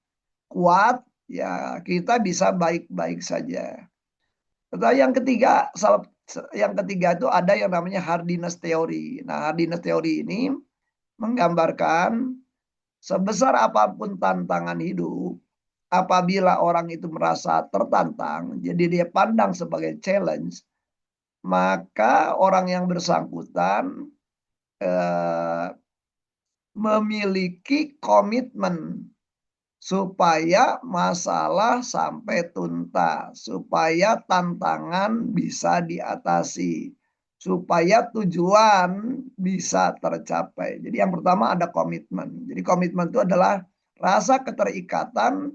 kuat, ya kita bisa baik-baik saja. Tetapi yang ketiga itu ada yang namanya hardiness theory. Nah, hardiness theory ini menggambarkan sebesar apapun tantangan hidup, apabila orang itu merasa tertantang, jadi dia pandang sebagai challenge, maka orang yang bersangkutan memiliki komitmen supaya masalah sampai tuntas, supaya tantangan bisa diatasi, supaya tujuan bisa tercapai. Jadi yang pertama ada komitmen. Jadi komitmen itu adalah rasa keterikatan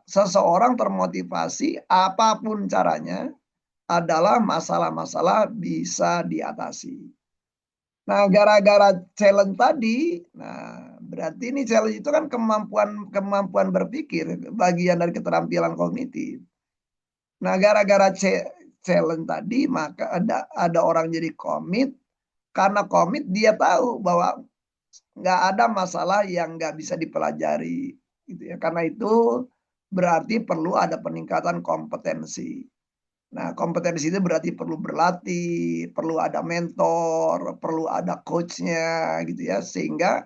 seseorang termotivasi apapun caranya adalah masalah-masalah bisa diatasi. Nah, gara-gara challenge tadi, nah berarti ini challenge itu kan kemampuan berpikir, bagian dari keterampilan kognitif. Nah, gara-gara challenge tadi, maka ada orang jadi komit, karena komit dia tahu bahwa nggak ada masalah yang nggak bisa dipelajari, gitu ya. Karena itu berarti perlu ada peningkatan kompetensi. Nah, kompetensi itu berarti perlu berlatih, perlu ada mentor, perlu ada coachnya gitu ya, sehingga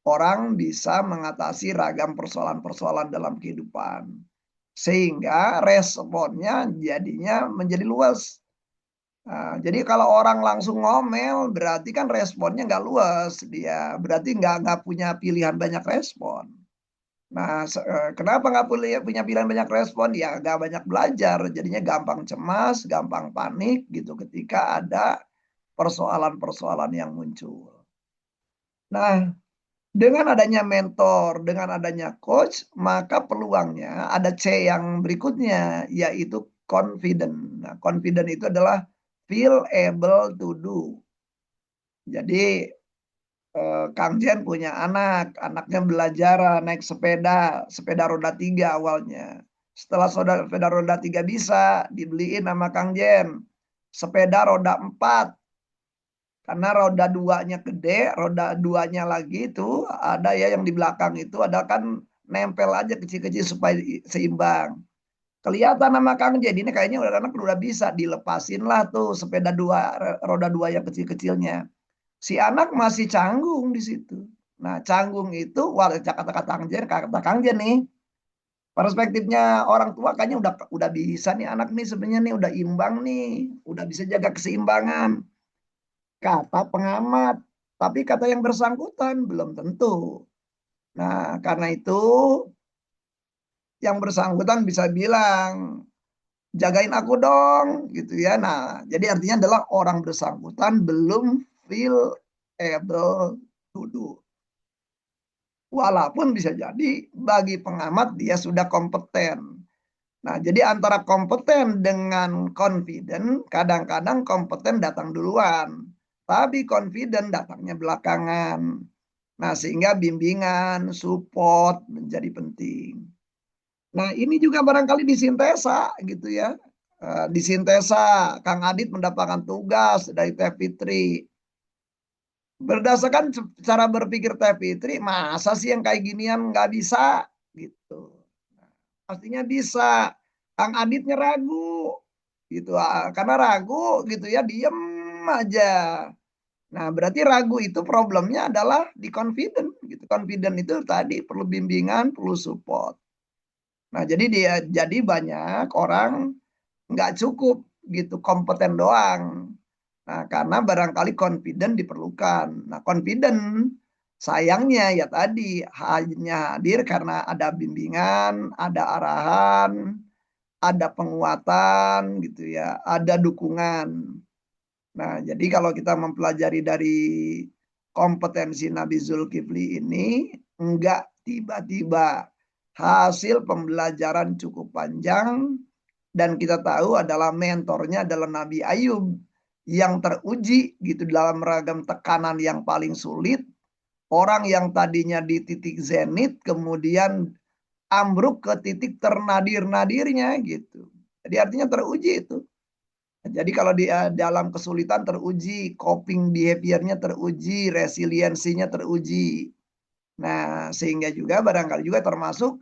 orang bisa mengatasi ragam persoalan-persoalan dalam kehidupan. Sehingga responnya jadinya menjadi luas. Nah, jadi kalau orang langsung ngomel, berarti kan responnya nggak luas. Dia berarti nggak punya pilihan banyak respon. Nah, kenapa nggak punya pilihan banyak respon? Ya nggak banyak belajar, jadinya gampang cemas, gampang panik gitu ketika ada persoalan-persoalan yang muncul. Nah, dengan adanya mentor, dengan adanya coach, maka peluangnya ada C yang berikutnya, yaitu confident. Nah, confident itu adalah feel able to do. Jadi Kang Jen punya anaknya belajar naik sepeda roda 3 awalnya. Setelah sepeda roda 3 bisa, dibeliin sama Kang Jen sepeda roda 4. Karena roda 2-nya gede, roda 2-nya lagi itu ada ya yang di belakang itu ada kan nempel aja kecil-kecil supaya seimbang. Kelihatan sama Kang Jen ini kayaknya anak udah bisa, dilepasin lah tuh sepeda roda 2 yang kecil-kecilnya. Si anak masih canggung di situ. Nah, canggung itu, kata Kang Jen nih, perspektifnya orang tua kayaknya udah bisa nih anak nih sebenarnya nih udah imbang nih, udah bisa jaga keseimbangan. Kata pengamat, tapi kata yang bersangkutan belum tentu. Nah, karena itu yang bersangkutan bisa bilang, jagain aku dong, gitu ya. Nah, jadi artinya adalah orang bersangkutan belum feel able to do. Walaupun bisa jadi bagi pengamat dia sudah kompeten. Nah, jadi antara kompeten dengan confident, kadang-kadang kompeten datang duluan, tapi confident datangnya belakangan. Nah, sehingga bimbingan, support menjadi penting. Nah, ini juga barangkali disintesa gitu ya. Disintesa, Kang Adit mendapatkan tugas dari Teh Fitri. Berdasarkan cara berpikir Teh Fitri, masa sih yang kayak ginian nggak bisa gitu. Nah, pastinya bisa. Kang Aditnya ragu gitu, karena ragu gitu ya, diem aja. Nah, berarti ragu itu problemnya adalah di confident gitu. Confident itu tadi perlu bimbingan, perlu support. Nah, jadi banyak orang nggak cukup gitu kompeten doang. Nah, karena barangkali confident diperlukan. Nah, confident sayangnya ya tadi hanya hadir karena ada bimbingan, ada arahan, ada penguatan gitu ya, ada dukungan. Nah, jadi kalau kita mempelajari dari kompetensi Nabi Zulkifli ini, enggak tiba-tiba, hasil pembelajaran cukup panjang, dan kita tahu adalah mentornya adalah Nabi Ayub yang teruji gitu dalam ragam tekanan yang paling sulit. Orang yang tadinya di titik zenit kemudian ambruk ke titik ternadir-nadirnya gitu. Jadi artinya teruji itu. Jadi kalau di dalam kesulitan teruji, coping behavior-nya teruji, resiliensinya teruji. Nah, sehingga juga barangkali juga termasuk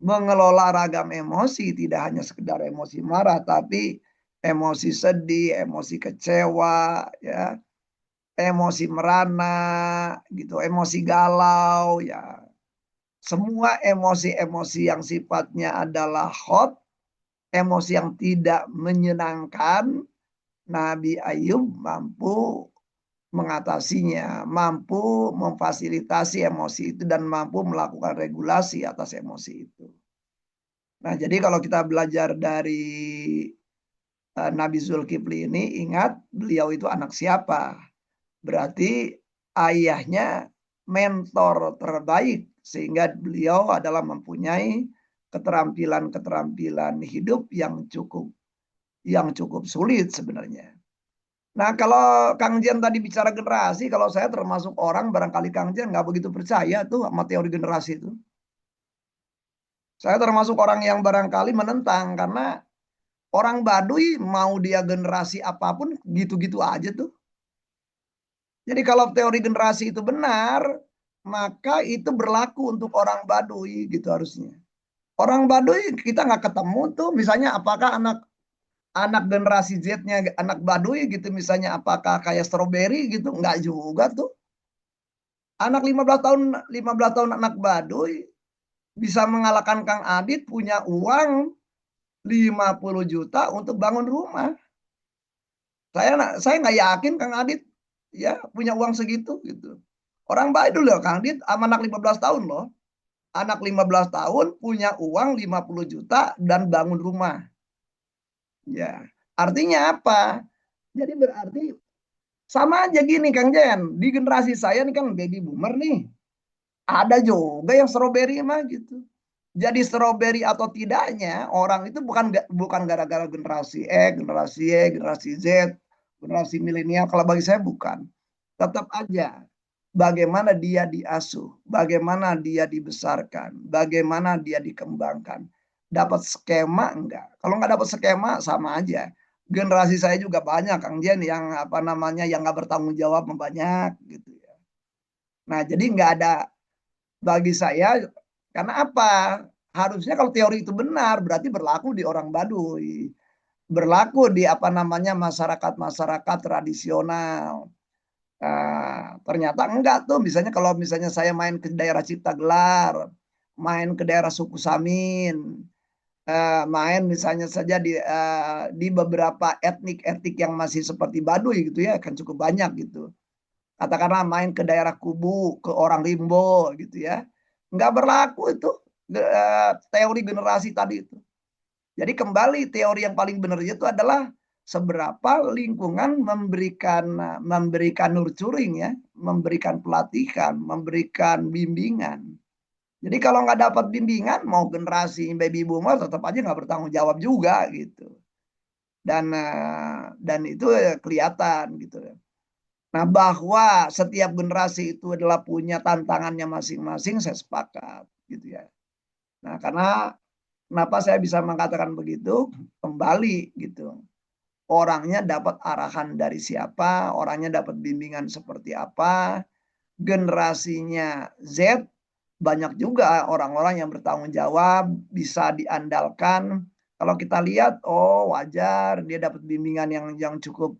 mengelola ragam emosi, tidak hanya sekedar emosi marah, tapi emosi sedih, emosi kecewa, ya, emosi merana, gitu, emosi galau, ya. Semua emosi-emosi yang sifatnya adalah hot, emosi yang tidak menyenangkan, Nabi Ayub mampu mengatasinya, mampu memfasilitasi emosi itu dan mampu melakukan regulasi atas emosi itu. Nah, jadi kalau kita belajar dari Nabi Zulkifli ini, ingat beliau itu anak siapa? Berarti ayahnya mentor terbaik sehingga beliau adalah mempunyai keterampilan-keterampilan hidup yang cukup sulit sebenarnya. Nah, kalau Kang Jen tadi bicara generasi, kalau saya termasuk orang barangkali Kang Jen nggak begitu percaya tuh sama teori generasi itu. Saya termasuk orang yang barangkali menentang karena orang Baduy mau dia generasi apapun gitu-gitu aja tuh. Jadi kalau teori generasi itu benar, maka itu berlaku untuk orang Baduy gitu harusnya. Orang Baduy kita nggak ketemu tuh, misalnya apakah anak anak generasi Z-nya anak Baduy gitu, misalnya apakah kayak strawberry gitu, nggak juga tuh. Anak 15 tahun anak Baduy bisa mengalahkan Kang Adit punya uang 50 juta untuk bangun rumah. Saya nggak yakin Kang Adit ya punya uang segitu gitu. Orang baik dulu loh Kang Adit sama anak 15 tahun loh. Anak 15 tahun punya uang 50 juta dan bangun rumah. Ya, artinya apa? Jadi berarti sama aja gini Kang Jen. Di generasi saya nih kan baby boomer nih. Ada juga yang strawberry mah gitu. Jadi strawberry atau tidaknya orang itu bukan gara-gara generasi X, generasi Y, generasi Z, generasi milenial. Kalau bagi saya bukan. Tetap aja bagaimana dia diasuh, bagaimana dia dibesarkan, bagaimana dia dikembangkan. Dapat skema enggak? Kalau nggak dapat skema sama aja. Generasi saya juga banyak Kang Jen yang apa namanya yang nggak bertanggung jawab banyak gitu ya. Nah jadi nggak ada bagi saya karena apa? Harusnya kalau teori itu benar berarti berlaku di orang Baduy, berlaku di apa namanya masyarakat-masyarakat tradisional. Ternyata enggak tuh. Misalnya kalau misalnya saya main ke daerah Ciptagelar, main ke daerah Suku Samin, main misalnya saja di beberapa etnik-etnik yang masih seperti Baduy gitu ya, kan cukup banyak gitu. Katakanlah main ke daerah Kubu, ke orang Rimbo gitu ya. Nggak berlaku itu teori generasi tadi itu. Jadi kembali teori yang paling benar itu adalah seberapa lingkungan memberikan nurturing ya, memberikan pelatihan, memberikan bimbingan. Jadi kalau nggak dapat bimbingan, mau generasi baby boomer tetap aja nggak bertanggung jawab juga gitu. Dan itu kelihatan gitu. Nah, bahwa setiap generasi itu adalah punya tantangannya masing-masing, saya sepakat gitu ya. Nah, karena kenapa saya bisa mengatakan begitu? Kembali gitu. Orangnya dapat arahan dari siapa, orangnya dapat bimbingan seperti apa. Generasinya Z banyak juga orang-orang yang bertanggung jawab, bisa diandalkan. Kalau kita lihat, oh wajar dia dapat bimbingan yang cukup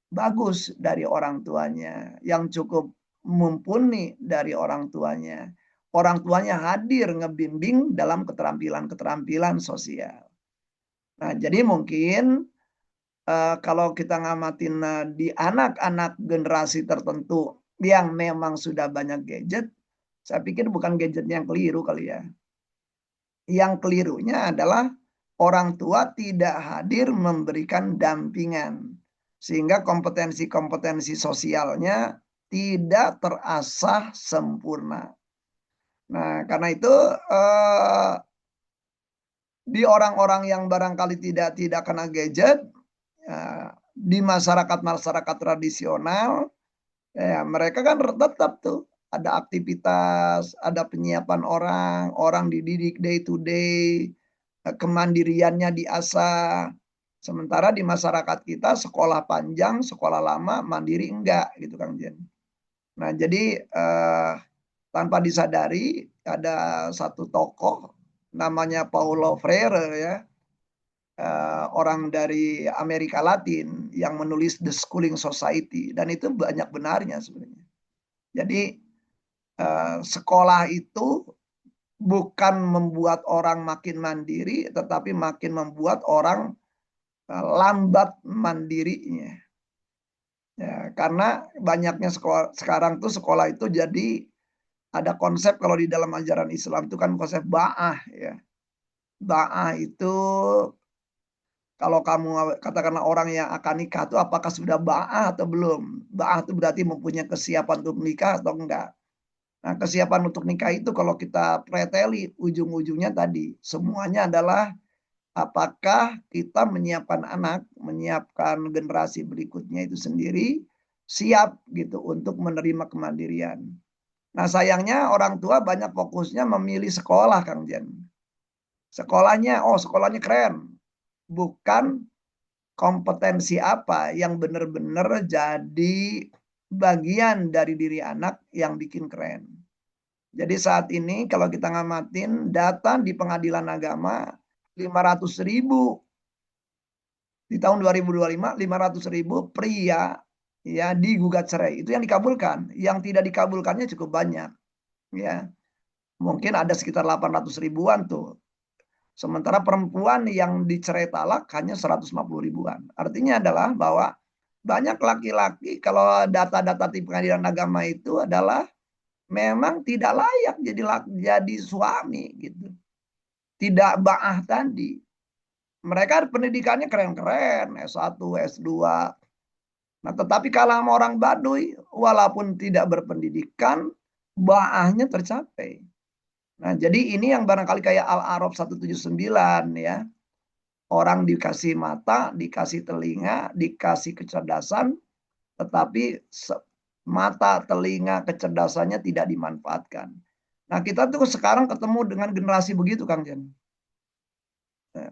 bagus dari orang tuanya, yang cukup mumpuni dari orang tuanya. Orang tuanya hadir ngebimbing dalam keterampilan-keterampilan sosial. Nah, jadi mungkin kalau kita ngamatin di anak-anak generasi tertentu yang memang sudah banyak gadget, saya pikir bukan gadget yang keliru kali ya. Yang kelirunya adalah orang tua tidak hadir memberikan dampingan. Sehingga kompetensi-kompetensi sosialnya tidak terasah sempurna. Nah, karena itu di orang-orang yang barangkali tidak kena gadget, di masyarakat-masyarakat tradisional, ya, mereka kan tetap tuh ada aktivitas, ada penyiapan orang, orang dididik day to day, kemandiriannya diasah. Sementara di masyarakat kita sekolah panjang, sekolah lama, mandiri enggak gitu Kang Jen. Nah jadi tanpa disadari ada satu tokoh namanya Paulo Freire ya, orang dari Amerika Latin yang menulis The Schooling Society, dan itu banyak benarnya sebenarnya. Jadi sekolah itu bukan membuat orang makin mandiri, tetapi makin membuat orang lambat mandirinya. Ya, karena banyaknya sekolah sekarang tuh sekolah itu jadi ada konsep, kalau di dalam ajaran Islam itu kan konsep ba'ah ya. Ba'ah itu kalau kamu katakanlah orang yang akan nikah itu apakah sudah ba'ah atau belum. Ba'ah itu berarti mempunyai kesiapan untuk menikah atau enggak. Nah, kesiapan untuk nikah itu kalau kita preteli ujung-ujungnya tadi semuanya adalah apakah kita menyiapkan anak, menyiapkan generasi berikutnya itu sendiri siap gitu untuk menerima kemandirian. Nah, sayangnya orang tua banyak fokusnya memilih sekolah, Kang Jen. Sekolahnya, oh sekolahnya keren. Bukan kompetensi apa yang benar-benar jadi bagian dari diri anak yang bikin keren. Jadi saat ini kalau kita ngamatin data di pengadilan agama 500.000 di tahun 2025, 500.000 pria ya digugat cerai. Itu yang dikabulkan. Yang tidak dikabulkannya cukup banyak. Ya, mungkin ada sekitar 800 ribuan tuh. Sementara perempuan yang dicerai talak hanya 150 ribuan. Artinya adalah bahwa banyak laki-laki, kalau data-data di pengadilan agama itu adalah memang tidak layak jadi suami gitu. Tidak ba'ah tadi. Mereka pendidikannya keren-keren, S1, S2. Nah, tetapi kalau sama orang Baduy, walaupun tidak berpendidikan, ba'ahnya tercapai. Nah, jadi ini yang barangkali kayak Al-A'raf 179 ya. Orang dikasih mata, dikasih telinga, dikasih kecerdasan, tetapi mata, telinga, kecerdasannya tidak dimanfaatkan. Nah, kita tuh sekarang ketemu dengan generasi begitu, Kang Jen. Nah,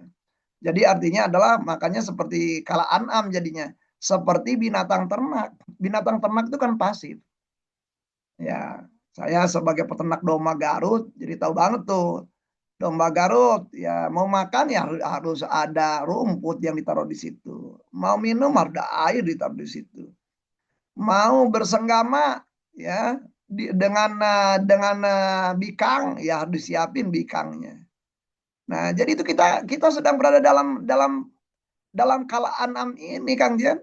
jadi artinya adalah makanya seperti kala an'am jadinya. Seperti binatang ternak. Binatang ternak itu kan pasif. Ya, saya sebagai peternak domba Garut, jadi tahu banget tuh. Domba Garut, ya mau makan ya harus ada rumput yang ditaruh di situ. Mau minum harus ada air ditaruh di situ. Mau bersenggama ya dengan bikang ya harus disiapin bikangnya. Nah, jadi itu kita sedang berada dalam kala an'am ini, Kang Jen.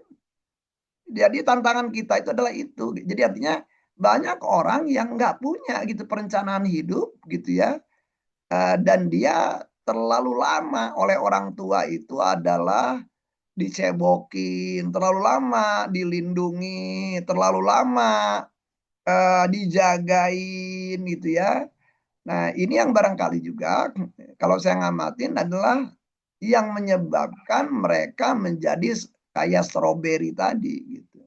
Jadi tantangan kita itu adalah itu. Jadi artinya banyak orang yang nggak punya gitu perencanaan hidup gitu ya. Dan dia terlalu lama oleh orang tua itu adalah dicebokin, terlalu lama dilindungi, terlalu lama dijagain gitu ya. Nah, ini yang barangkali juga kalau saya ngamatin adalah yang menyebabkan mereka menjadi kayak stroberi tadi gitu.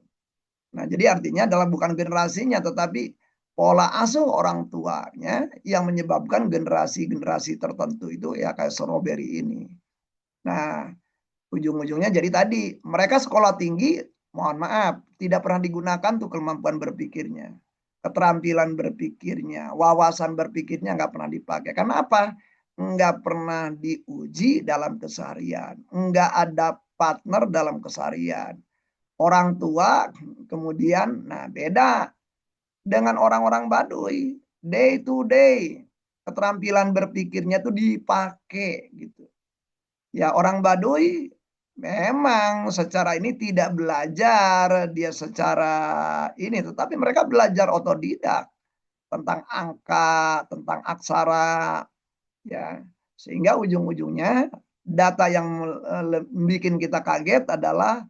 Nah, jadi artinya adalah bukan generasinya tetapi pola asuh orang tuanya yang menyebabkan generasi-generasi tertentu itu ya kayak stroberi ini. Nah, ujung-ujungnya jadi tadi mereka sekolah tinggi, mohon maaf, tidak pernah digunakan tuh kemampuan berpikirnya, keterampilan berpikirnya, wawasan berpikirnya nggak pernah dipakai. Karena apa? Nggak pernah diuji dalam keseharian, nggak ada partner dalam keseharian. Orang tua kemudian, nah beda dengan orang-orang Baduy, day to day keterampilan berpikirnya tuh dipakai gitu. Ya orang Baduy memang secara ini tidak belajar dia secara ini, tetapi mereka belajar otodidak tentang angka, tentang aksara, ya. Sehingga ujung-ujungnya data yang bikin kita kaget adalah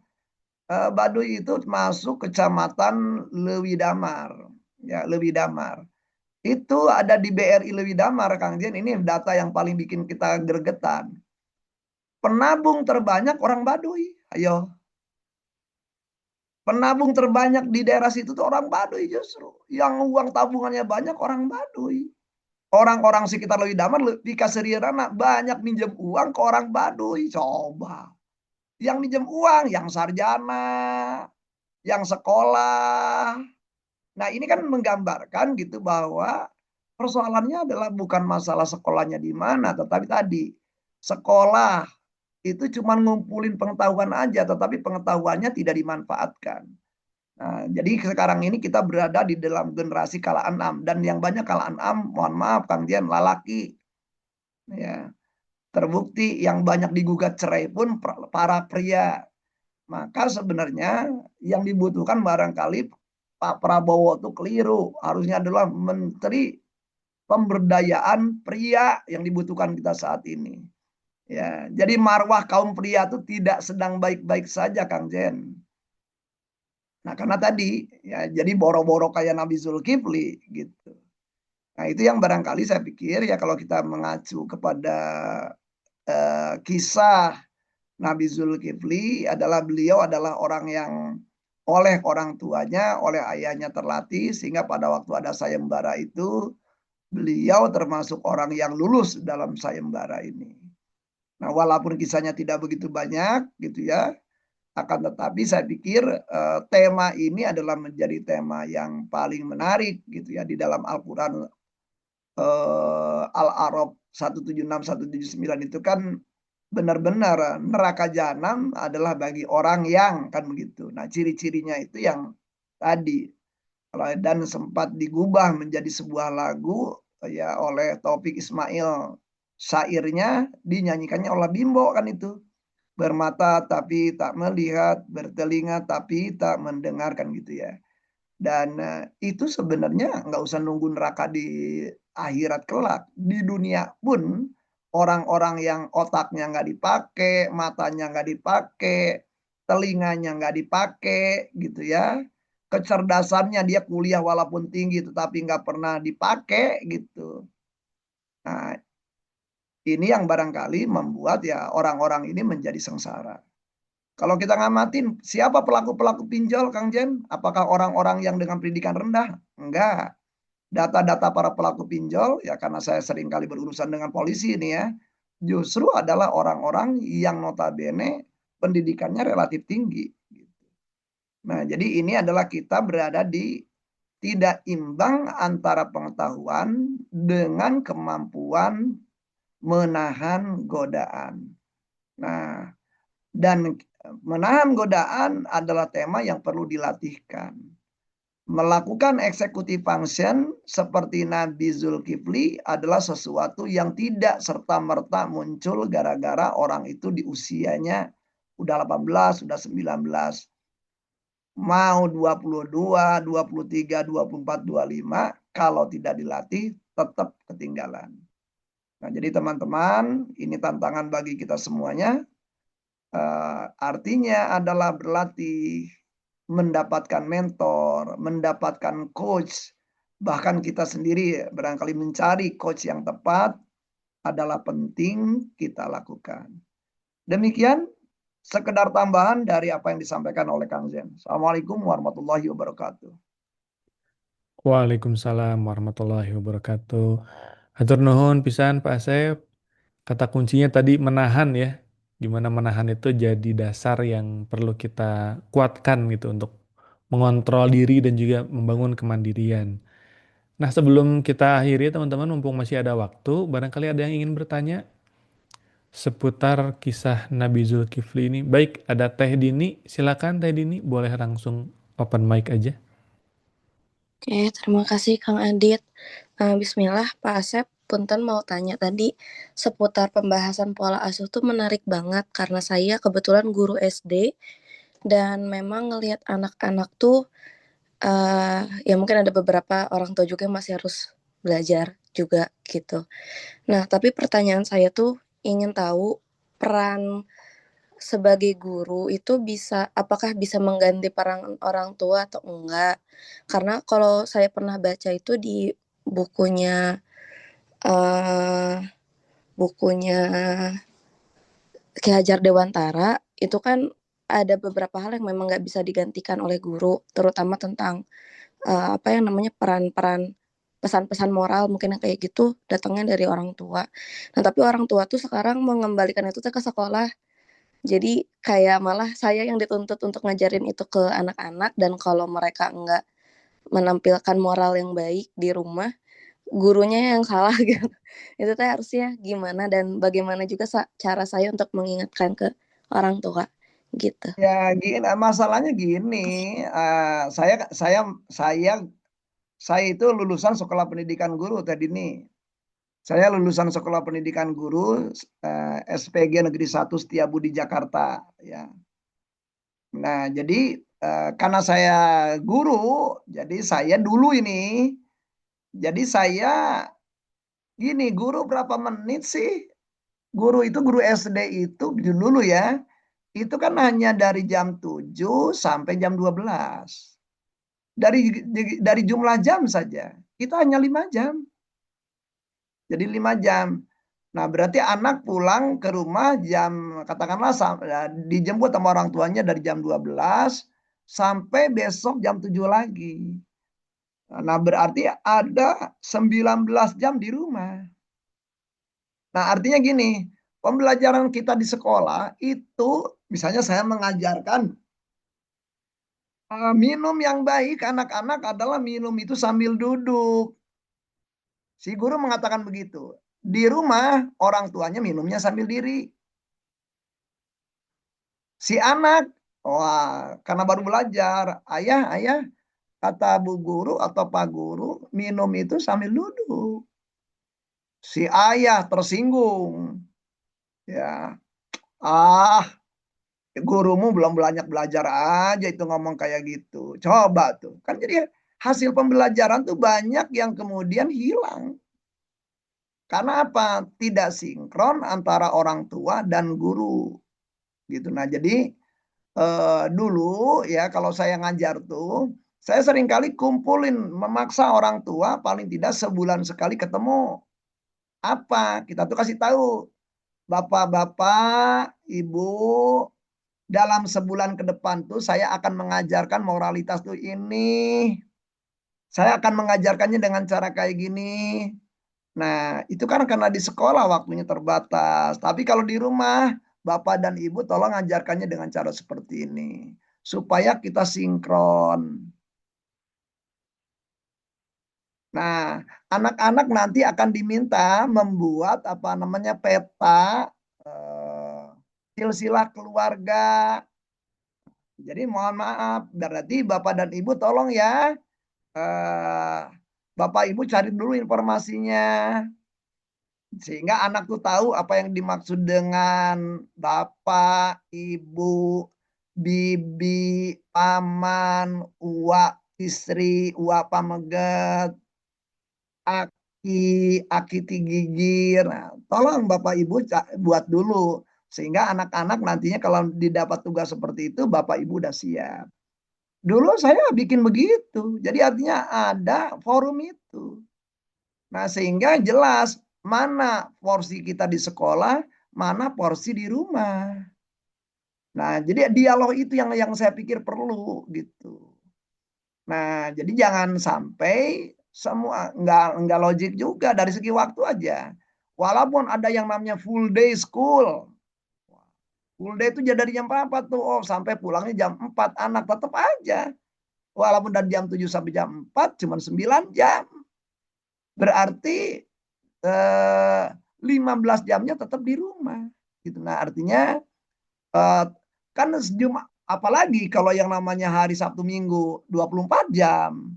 Baduy itu masuk kecamatan Lewidamar, ya Lewidamar. Itu ada di BRI Lewidamar, Kang Jen. Ini data yang paling bikin kita gregetan. Penabung terbanyak orang Baduy. Ayo. Penabung terbanyak di daerah situ tuh orang Baduy justru. Yang uang tabungannya banyak orang Baduy. Orang-orang sekitar Lewi Daman, Pika Serirana banyak minjem uang ke orang Baduy. Coba. Yang minjem uang, yang sarjana, yang sekolah. Nah ini kan menggambarkan gitu bahwa persoalannya adalah bukan masalah sekolahnya di mana, tetapi tadi sekolah itu cuma ngumpulin pengetahuan aja, tetapi pengetahuannya tidak dimanfaatkan. Nah, jadi sekarang ini kita berada di dalam generasi kala enam, dan yang banyak kala enam, mohon maaf Kang Dian, lalaki. Ya, terbukti yang banyak digugat cerai pun para pria. Maka sebenarnya yang dibutuhkan barangkali Pak Prabowo itu keliru. Harusnya adalah Menteri Pemberdayaan Pria yang dibutuhkan kita saat ini. Ya, jadi marwah kaum pria itu tidak sedang baik-baik saja, Kang Jen. Nah, karena tadi ya jadi boro-boro kayak Nabi Zulkifli gitu. Nah, itu yang barangkali saya pikir ya kalau kita mengacu kepada kisah Nabi Zulkifli adalah beliau adalah orang yang oleh orang tuanya, oleh ayahnya terlatih sehingga pada waktu ada sayembara itu beliau termasuk orang yang lulus dalam sayembara ini. Nah, walaupun kisahnya tidak begitu banyak gitu ya, akan tetapi saya pikir tema ini adalah menjadi tema yang paling menarik gitu ya di dalam Al-Qur'an. Al-A'raf 176 179 itu kan benar-benar neraka jahanam adalah bagi orang yang kan begitu. Nah, ciri-cirinya itu yang tadi dan sempat digubah menjadi sebuah lagu ya oleh Taufik Ismail. Syairnya dinyanyikannya oleh Bimbo kan itu. Bermata tapi tak melihat, bertelinga tapi tak mendengarkan gitu ya. Dan itu sebenarnya nggak usah nunggu neraka di akhirat kelak. Di dunia pun orang-orang yang otaknya nggak dipakai, matanya nggak dipakai, telinganya nggak dipakai gitu ya. Kecerdasannya dia kuliah walaupun tinggi tetapi nggak pernah dipakai gitu. Nah, ini yang barangkali membuat ya orang-orang ini menjadi sengsara. Kalau kita ngamatin, siapa pelaku-pelaku pinjol, Kang Jen? Apakah orang-orang yang dengan pendidikan rendah? Enggak. Data-data para pelaku pinjol, ya karena saya sering kali berurusan dengan polisi ini ya, justru adalah orang-orang yang notabene pendidikannya relatif tinggi. Nah, jadi ini adalah kita berada di tidak imbang antara pengetahuan dengan kemampuan menahan godaan. Nah, dan menahan godaan adalah tema yang perlu dilatihkan. Melakukan executive function seperti Nabi Zulkifli adalah sesuatu yang tidak serta-merta muncul gara-gara orang itu di usianya udah 18, udah 19. Mau 22, 23, 24, 25, kalau tidak dilatih tetap ketinggalan. Nah, jadi teman-teman, ini tantangan bagi kita semuanya. Artinya adalah berlatih, mendapatkan mentor, mendapatkan coach, bahkan kita sendiri barangkali mencari coach yang tepat adalah penting kita lakukan. Demikian sekedar tambahan dari apa yang disampaikan oleh Kang Zen. Assalamualaikum warahmatullahi wabarakatuh. Waalaikumsalam warahmatullahi wabarakatuh. Hatur nuhun pisan Pak Asep. Kata kuncinya tadi menahan ya. Gimana menahan itu jadi dasar yang perlu kita kuatkan gitu untuk mengontrol diri dan juga membangun kemandirian. Nah, sebelum kita akhiri teman-teman, mumpung masih ada waktu, barangkali ada yang ingin bertanya seputar kisah Nabi Zulkifli ini. Baik, ada Teh Dini. Silakan Teh Dini, boleh langsung open mic aja. Oke, terima kasih Kang Adit. Bismillah, Pak Asep. Punten mau tanya tadi seputar pembahasan pola asuh tuh menarik banget karena saya kebetulan guru SD dan memang ngelihat anak-anak tuh ya mungkin ada beberapa orang tua juga yang masih harus belajar juga gitu. Nah, tapi pertanyaan saya tuh ingin tahu peran sebagai guru itu apakah bisa mengganti peran orang tua atau enggak? Karena kalau saya pernah baca itu di bukunya eh bukunya Ki Hajar Dewantara itu kan ada beberapa hal yang memang nggak bisa digantikan oleh guru, terutama tentang apa yang namanya peran-peran pesan-pesan moral mungkin yang kayak gitu datangnya dari orang tua. Nah, tapi orang tua tuh sekarang mengembalikan itu ke sekolah. Jadi kayak malah saya yang dituntut untuk ngajarin itu ke anak-anak dan kalau mereka enggak menampilkan moral yang baik di rumah, gurunya yang salah gitu. Itu teh harusnya gimana dan bagaimana juga cara saya untuk mengingatkan ke orang tua gitu. Ya, gini, masalahnya gini, saya itu lulusan sekolah pendidikan guru tadi nih. Saya lulusan sekolah pendidikan guru SPG Negeri 1 Setiabudi Jakarta. Ya. Nah, jadi karena saya guru, jadi saya dulu ini, jadi saya gini, guru berapa menit sih? Guru itu guru SD itu dulu ya, itu kan hanya dari jam 7 sampai jam 12. Dari jumlah jam saja, itu hanya 5 jam. Jadi 5 jam. Nah, berarti anak pulang ke rumah jam, katakanlah dijemput sama orang tuanya dari jam 12 sampai besok jam 7 lagi. Nah, berarti ada 19 jam di rumah. Nah, artinya gini, pembelajaran kita di sekolah itu, misalnya saya mengajarkan minum yang baik anak-anak adalah minum itu sambil duduk. Si guru mengatakan begitu. Di rumah orang tuanya minumnya sambil diri. Si anak, wah, karena baru belajar, ayah, kata bu guru atau pak guru, minum itu sambil duduk. Si ayah tersinggung. Ya, gurumu belum banyak belajar aja itu ngomong kayak gitu. Coba tuh. Kan jadi hasil pembelajaran tuh banyak yang kemudian hilang. Karena apa? Tidak sinkron antara orang tua dan guru. Gitu. Nah, jadi dulu ya kalau saya ngajar tuh, saya seringkali kumpulin, memaksa orang tua paling tidak sebulan sekali ketemu. Apa? Kita tuh kasih tahu, bapak-bapak, ibu, dalam sebulan ke depan tuh saya akan mengajarkan moralitas tuh ini. Saya akan mengajarkannya dengan cara kayak gini. Nah, itu kan karena di sekolah waktunya terbatas. Tapi kalau di rumah, Bapak dan Ibu tolong ajarkannya dengan cara seperti ini. Supaya kita sinkron. Nah, anak-anak nanti akan diminta membuat apa namanya peta silsilah keluarga. Jadi mohon maaf, berarti Bapak dan Ibu tolong ya, Bapak Ibu cari dulu informasinya. Sehingga anak tuh tahu apa yang dimaksud dengan bapak, ibu, bibi, paman, uak, istri, uak pamegat, aki tigigir. Nah, tolong bapak ibu buat dulu. Sehingga anak-anak nantinya kalau didapat tugas seperti itu, bapak ibu udah siap. Dulu saya bikin begitu. Jadi artinya ada forum itu. Nah, sehingga jelas mana porsi kita di sekolah, mana porsi di rumah. Nah, jadi dialog itu yang saya pikir perlu gitu. Nah, jadi jangan sampai semua nggak logik juga dari segi waktu aja. Walaupun ada yang namanya full day school. Full day itu dari jam 4 tuh, sampai pulangnya jam 4 anak tetap aja. Walaupun dari jam 7 sampai jam 4 cuma 9 jam. Berarti 15 jamnya tetap di rumah. Gitu. Nah, artinya kan apalagi kalau yang namanya hari Sabtu Minggu 24 jam.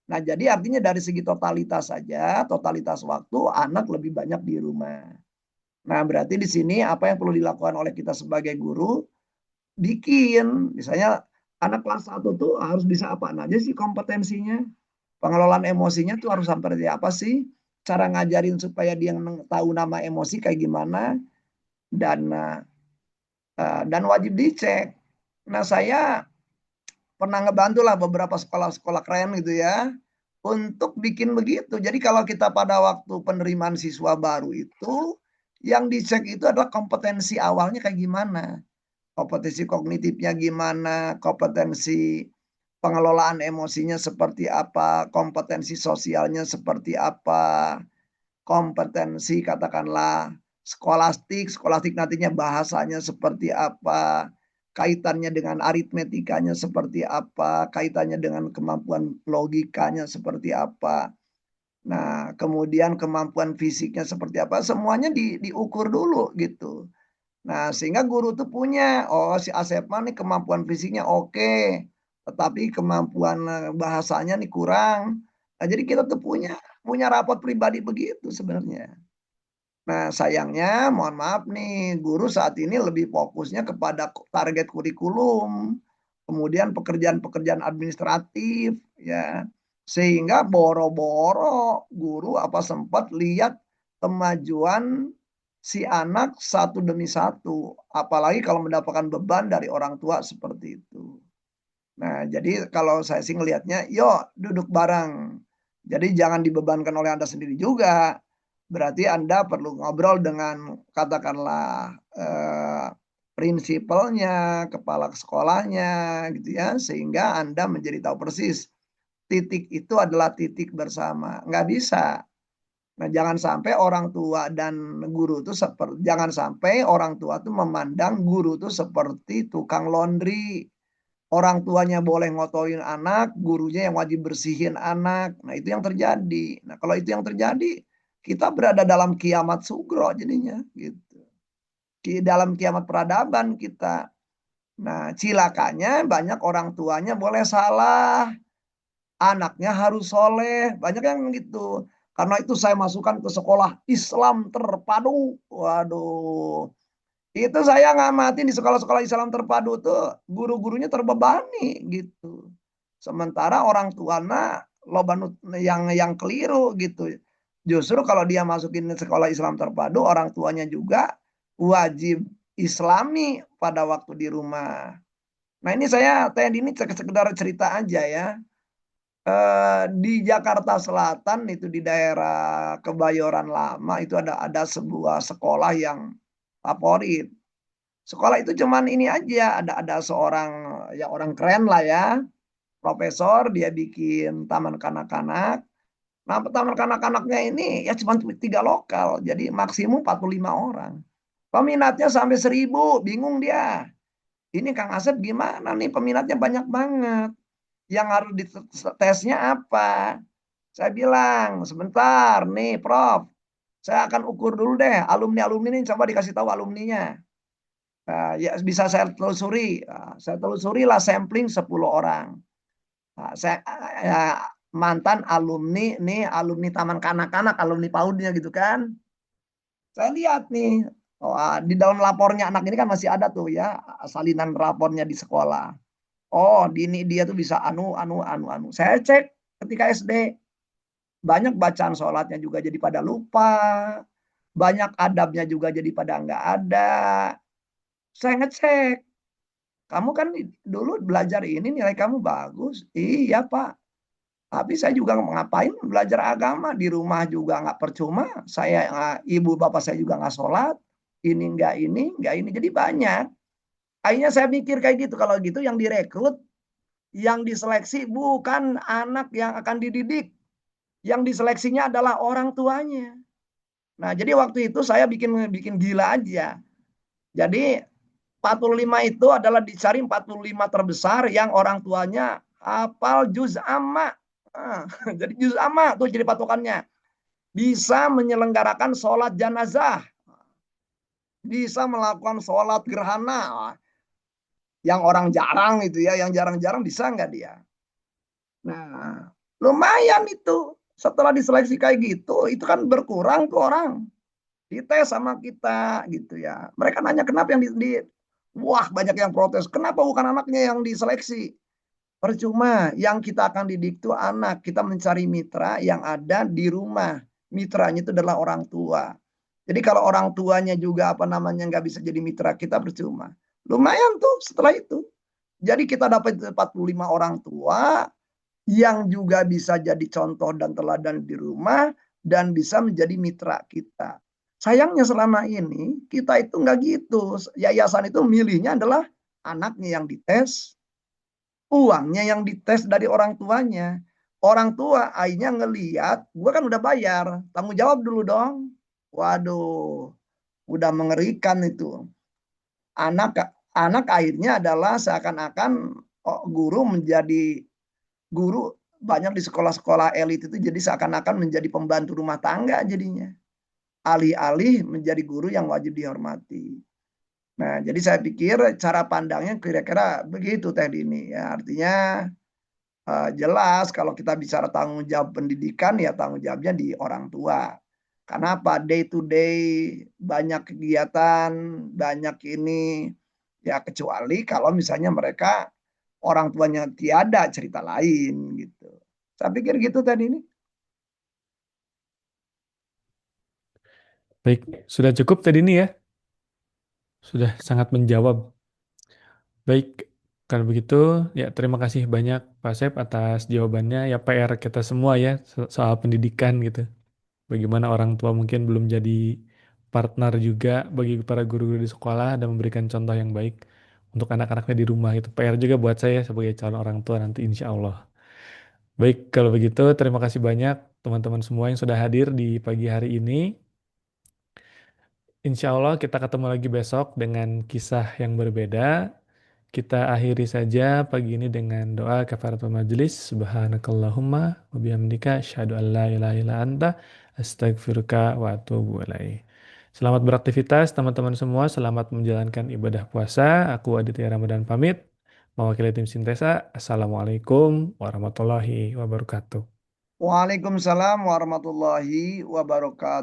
Nah, jadi artinya dari segi totalitas saja, totalitas waktu anak lebih banyak di rumah. Nah, berarti di sini apa yang perlu dilakukan oleh kita sebagai guru, bikin misalnya anak kelas 1 tuh harus bisa apa aja sih kompetensinya. Pengelolaan emosinya tuh harus seperti apa sih? Cara ngajarin supaya dia tahu nama emosi kayak gimana, dan wajib dicek. Nah, saya pernah ngebantu lah beberapa sekolah-sekolah keren gitu ya untuk bikin begitu. Jadi kalau kita pada waktu penerimaan siswa baru itu yang dicek itu adalah kompetensi awalnya kayak gimana. kompetensi kognitifnya gimana, kompetensi pengelolaan emosinya seperti apa, kompetensi sosialnya seperti apa, kompetensi katakanlah skolastik nantinya bahasanya seperti apa, kaitannya dengan aritmetikanya seperti apa, kaitannya dengan kemampuan logikanya seperti apa. Nah, kemudian kemampuan fisiknya seperti apa, semuanya diukur dulu gitu. Nah, sehingga guru tuh punya, oh si Asepma nih kemampuan fisiknya oke, tetapi kemampuan bahasanya nih kurang. Nah, jadi kita tuh punya rapot pribadi begitu sebenarnya. Nah, sayangnya mohon maaf nih, guru saat ini lebih fokusnya kepada target kurikulum, kemudian pekerjaan-pekerjaan administratif, ya. Sehingga boro-boro guru apa sempat lihat kemajuan si anak satu demi satu, apalagi kalau mendapatkan beban dari orang tua seperti itu. Nah, jadi kalau saya sih ngelihatnya, yuk duduk bareng. Jadi jangan dibebankan oleh Anda sendiri juga. Berarti Anda perlu ngobrol dengan katakanlah prinsipalnya, kepala sekolahnya gitu ya, sehingga Anda menjadi tahu persis titik itu adalah titik bersama. Nggak bisa. Nah, jangan sampai orang tua dan guru itu jangan sampai orang tua itu memandang guru itu seperti tukang laundry. Orang tuanya boleh ngotorin anak, gurunya yang wajib bersihin anak. Nah, itu yang terjadi. Nah, kalau itu yang terjadi, kita berada dalam kiamat sugro jadinya gitu. Di dalam kiamat peradaban kita. Nah, cilakanya banyak orang tuanya boleh salah, anaknya harus soleh. Banyak yang gitu. Karena itu saya masukkan ke sekolah Islam terpadu. Waduh. Itu saya ngamatin di sekolah-sekolah Islam terpadu tuh guru-gurunya terbebani gitu. Sementara orang tuanya lobanut yang keliru gitu. Justru kalau dia masukin sekolah Islam terpadu, orang tuanya juga wajib Islami pada waktu di rumah. Nah, ini saya tadi ini sekedar cerita aja ya. Di Jakarta Selatan itu di daerah Kebayoran Lama itu ada sebuah sekolah yang favorit. Sekolah itu cuman ini aja, ada seorang ya orang keren lah ya, profesor, dia bikin taman kanak-kanak. Nah, taman kanak-kanaknya ini ya cuma 3 lokal, jadi maksimum 45 orang. Peminatnya sampai 1000, bingung dia. Ini Kang Asep gimana nih, peminatnya banyak banget. Yang harus ditesnya apa? Saya bilang, sebentar nih Prof, saya akan ukur dulu deh alumni-alumni ini, coba dikasih tahu alumninya. Ya bisa saya telusuri. Saya telusuri lah sampling 10 orang. Saya mantan alumni nih, alumni taman kanak-kanak, alumni PAUD-nya gitu kan. Saya lihat nih, di dalam lapornya anak ini kan masih ada tuh ya, salinan rapornya di sekolah. Oh, dia tuh bisa anu. Saya cek ketika SD, banyak bacaan sholatnya juga jadi pada lupa, banyak adabnya juga jadi pada nggak ada. Saya ngecek, kamu kan dulu belajar ini nilai kamu bagus. Iya Pak, tapi saya juga ngapain belajar agama di rumah juga nggak percuma. Saya ibu bapak saya juga nggak sholat. Ini. Jadi banyak. Akhirnya saya mikir kayak gitu. Kalau gitu yang direkrut, yang diseleksi bukan anak yang akan dididik. Yang diseleksinya adalah orang tuanya. Nah, jadi waktu itu saya bikin gila aja. Jadi 45 itu adalah dicari 45 terbesar yang orang tuanya hafal juz amma. Jadi juz amma tuh jadi patokannya. Bisa menyelenggarakan sholat jenazah. Bisa melakukan sholat gerhana. Yang orang jarang itu ya, yang jarang-jarang bisa nggak dia? Nah, lumayan itu. Setelah diseleksi kayak gitu, itu kan berkurang tuh orang. Dites sama kita gitu ya. Mereka nanya kenapa yang wah banyak yang protes. Kenapa bukan anaknya yang diseleksi? Percuma, yang kita akan didik itu anak. Kita mencari mitra yang ada di rumah. Mitranya itu adalah orang tua. Jadi kalau orang tuanya juga nggak bisa jadi mitra kita, percuma. Lumayan tuh setelah itu. Jadi kita dapat 45 orang tua yang juga bisa jadi contoh dan teladan di rumah dan bisa menjadi mitra kita. Sayangnya selama ini kita itu nggak gitu. Yayasan itu milihnya adalah anaknya yang dites, uangnya yang dites dari orang tuanya. Orang tua akhirnya ngeliat, gua kan udah bayar, tanggung jawab dulu dong. Waduh, udah mengerikan itu. Anak anak akhirnya adalah seakan-akan guru menjadi guru banyak di sekolah-sekolah elit itu jadi seakan-akan menjadi pembantu rumah tangga jadinya. Alih-alih menjadi guru yang wajib dihormati. Nah, jadi saya pikir cara pandangnya kira-kira begitu Teh Dini. Ya, artinya jelas kalau kita bicara tanggung jawab pendidikan ya tanggung jawabnya di orang tua. Karena apa? Day to day banyak kegiatan, banyak ini ya kecuali kalau misalnya mereka orang tuanya tiada cerita lain gitu. Saya pikir gitu tadi ini. Baik, sudah cukup tadi ini ya. Sudah sangat menjawab. Baik, kalau begitu ya terima kasih banyak Pak Sep atas jawabannya. Ya PR kita semua ya soal pendidikan gitu. Bagaimana orang tua mungkin belum jadi partner juga bagi para guru-guru di sekolah dan memberikan contoh yang baik untuk anak-anaknya di rumah itu. PR juga buat saya sebagai calon orang tua nanti insya Allah. Baik, kalau begitu terima kasih banyak teman-teman semua yang sudah hadir di pagi hari ini. Insya Allah kita ketemu lagi besok dengan kisah yang berbeda. Kita akhiri saja pagi ini dengan doa kafaratul majelis. Subhanakallahumma wa bihamdika asyhadu an la ilaha illa anta astaghfiruka wa atubu ilaik. Selamat beraktivitas teman-teman semua. Selamat menjalankan ibadah puasa. Aku Aditya Ramadan pamit. Mewakili tim Sintesa. Assalamualaikum warahmatullahi wabarakatuh. Waalaikumsalam warahmatullahi wabarakatuh.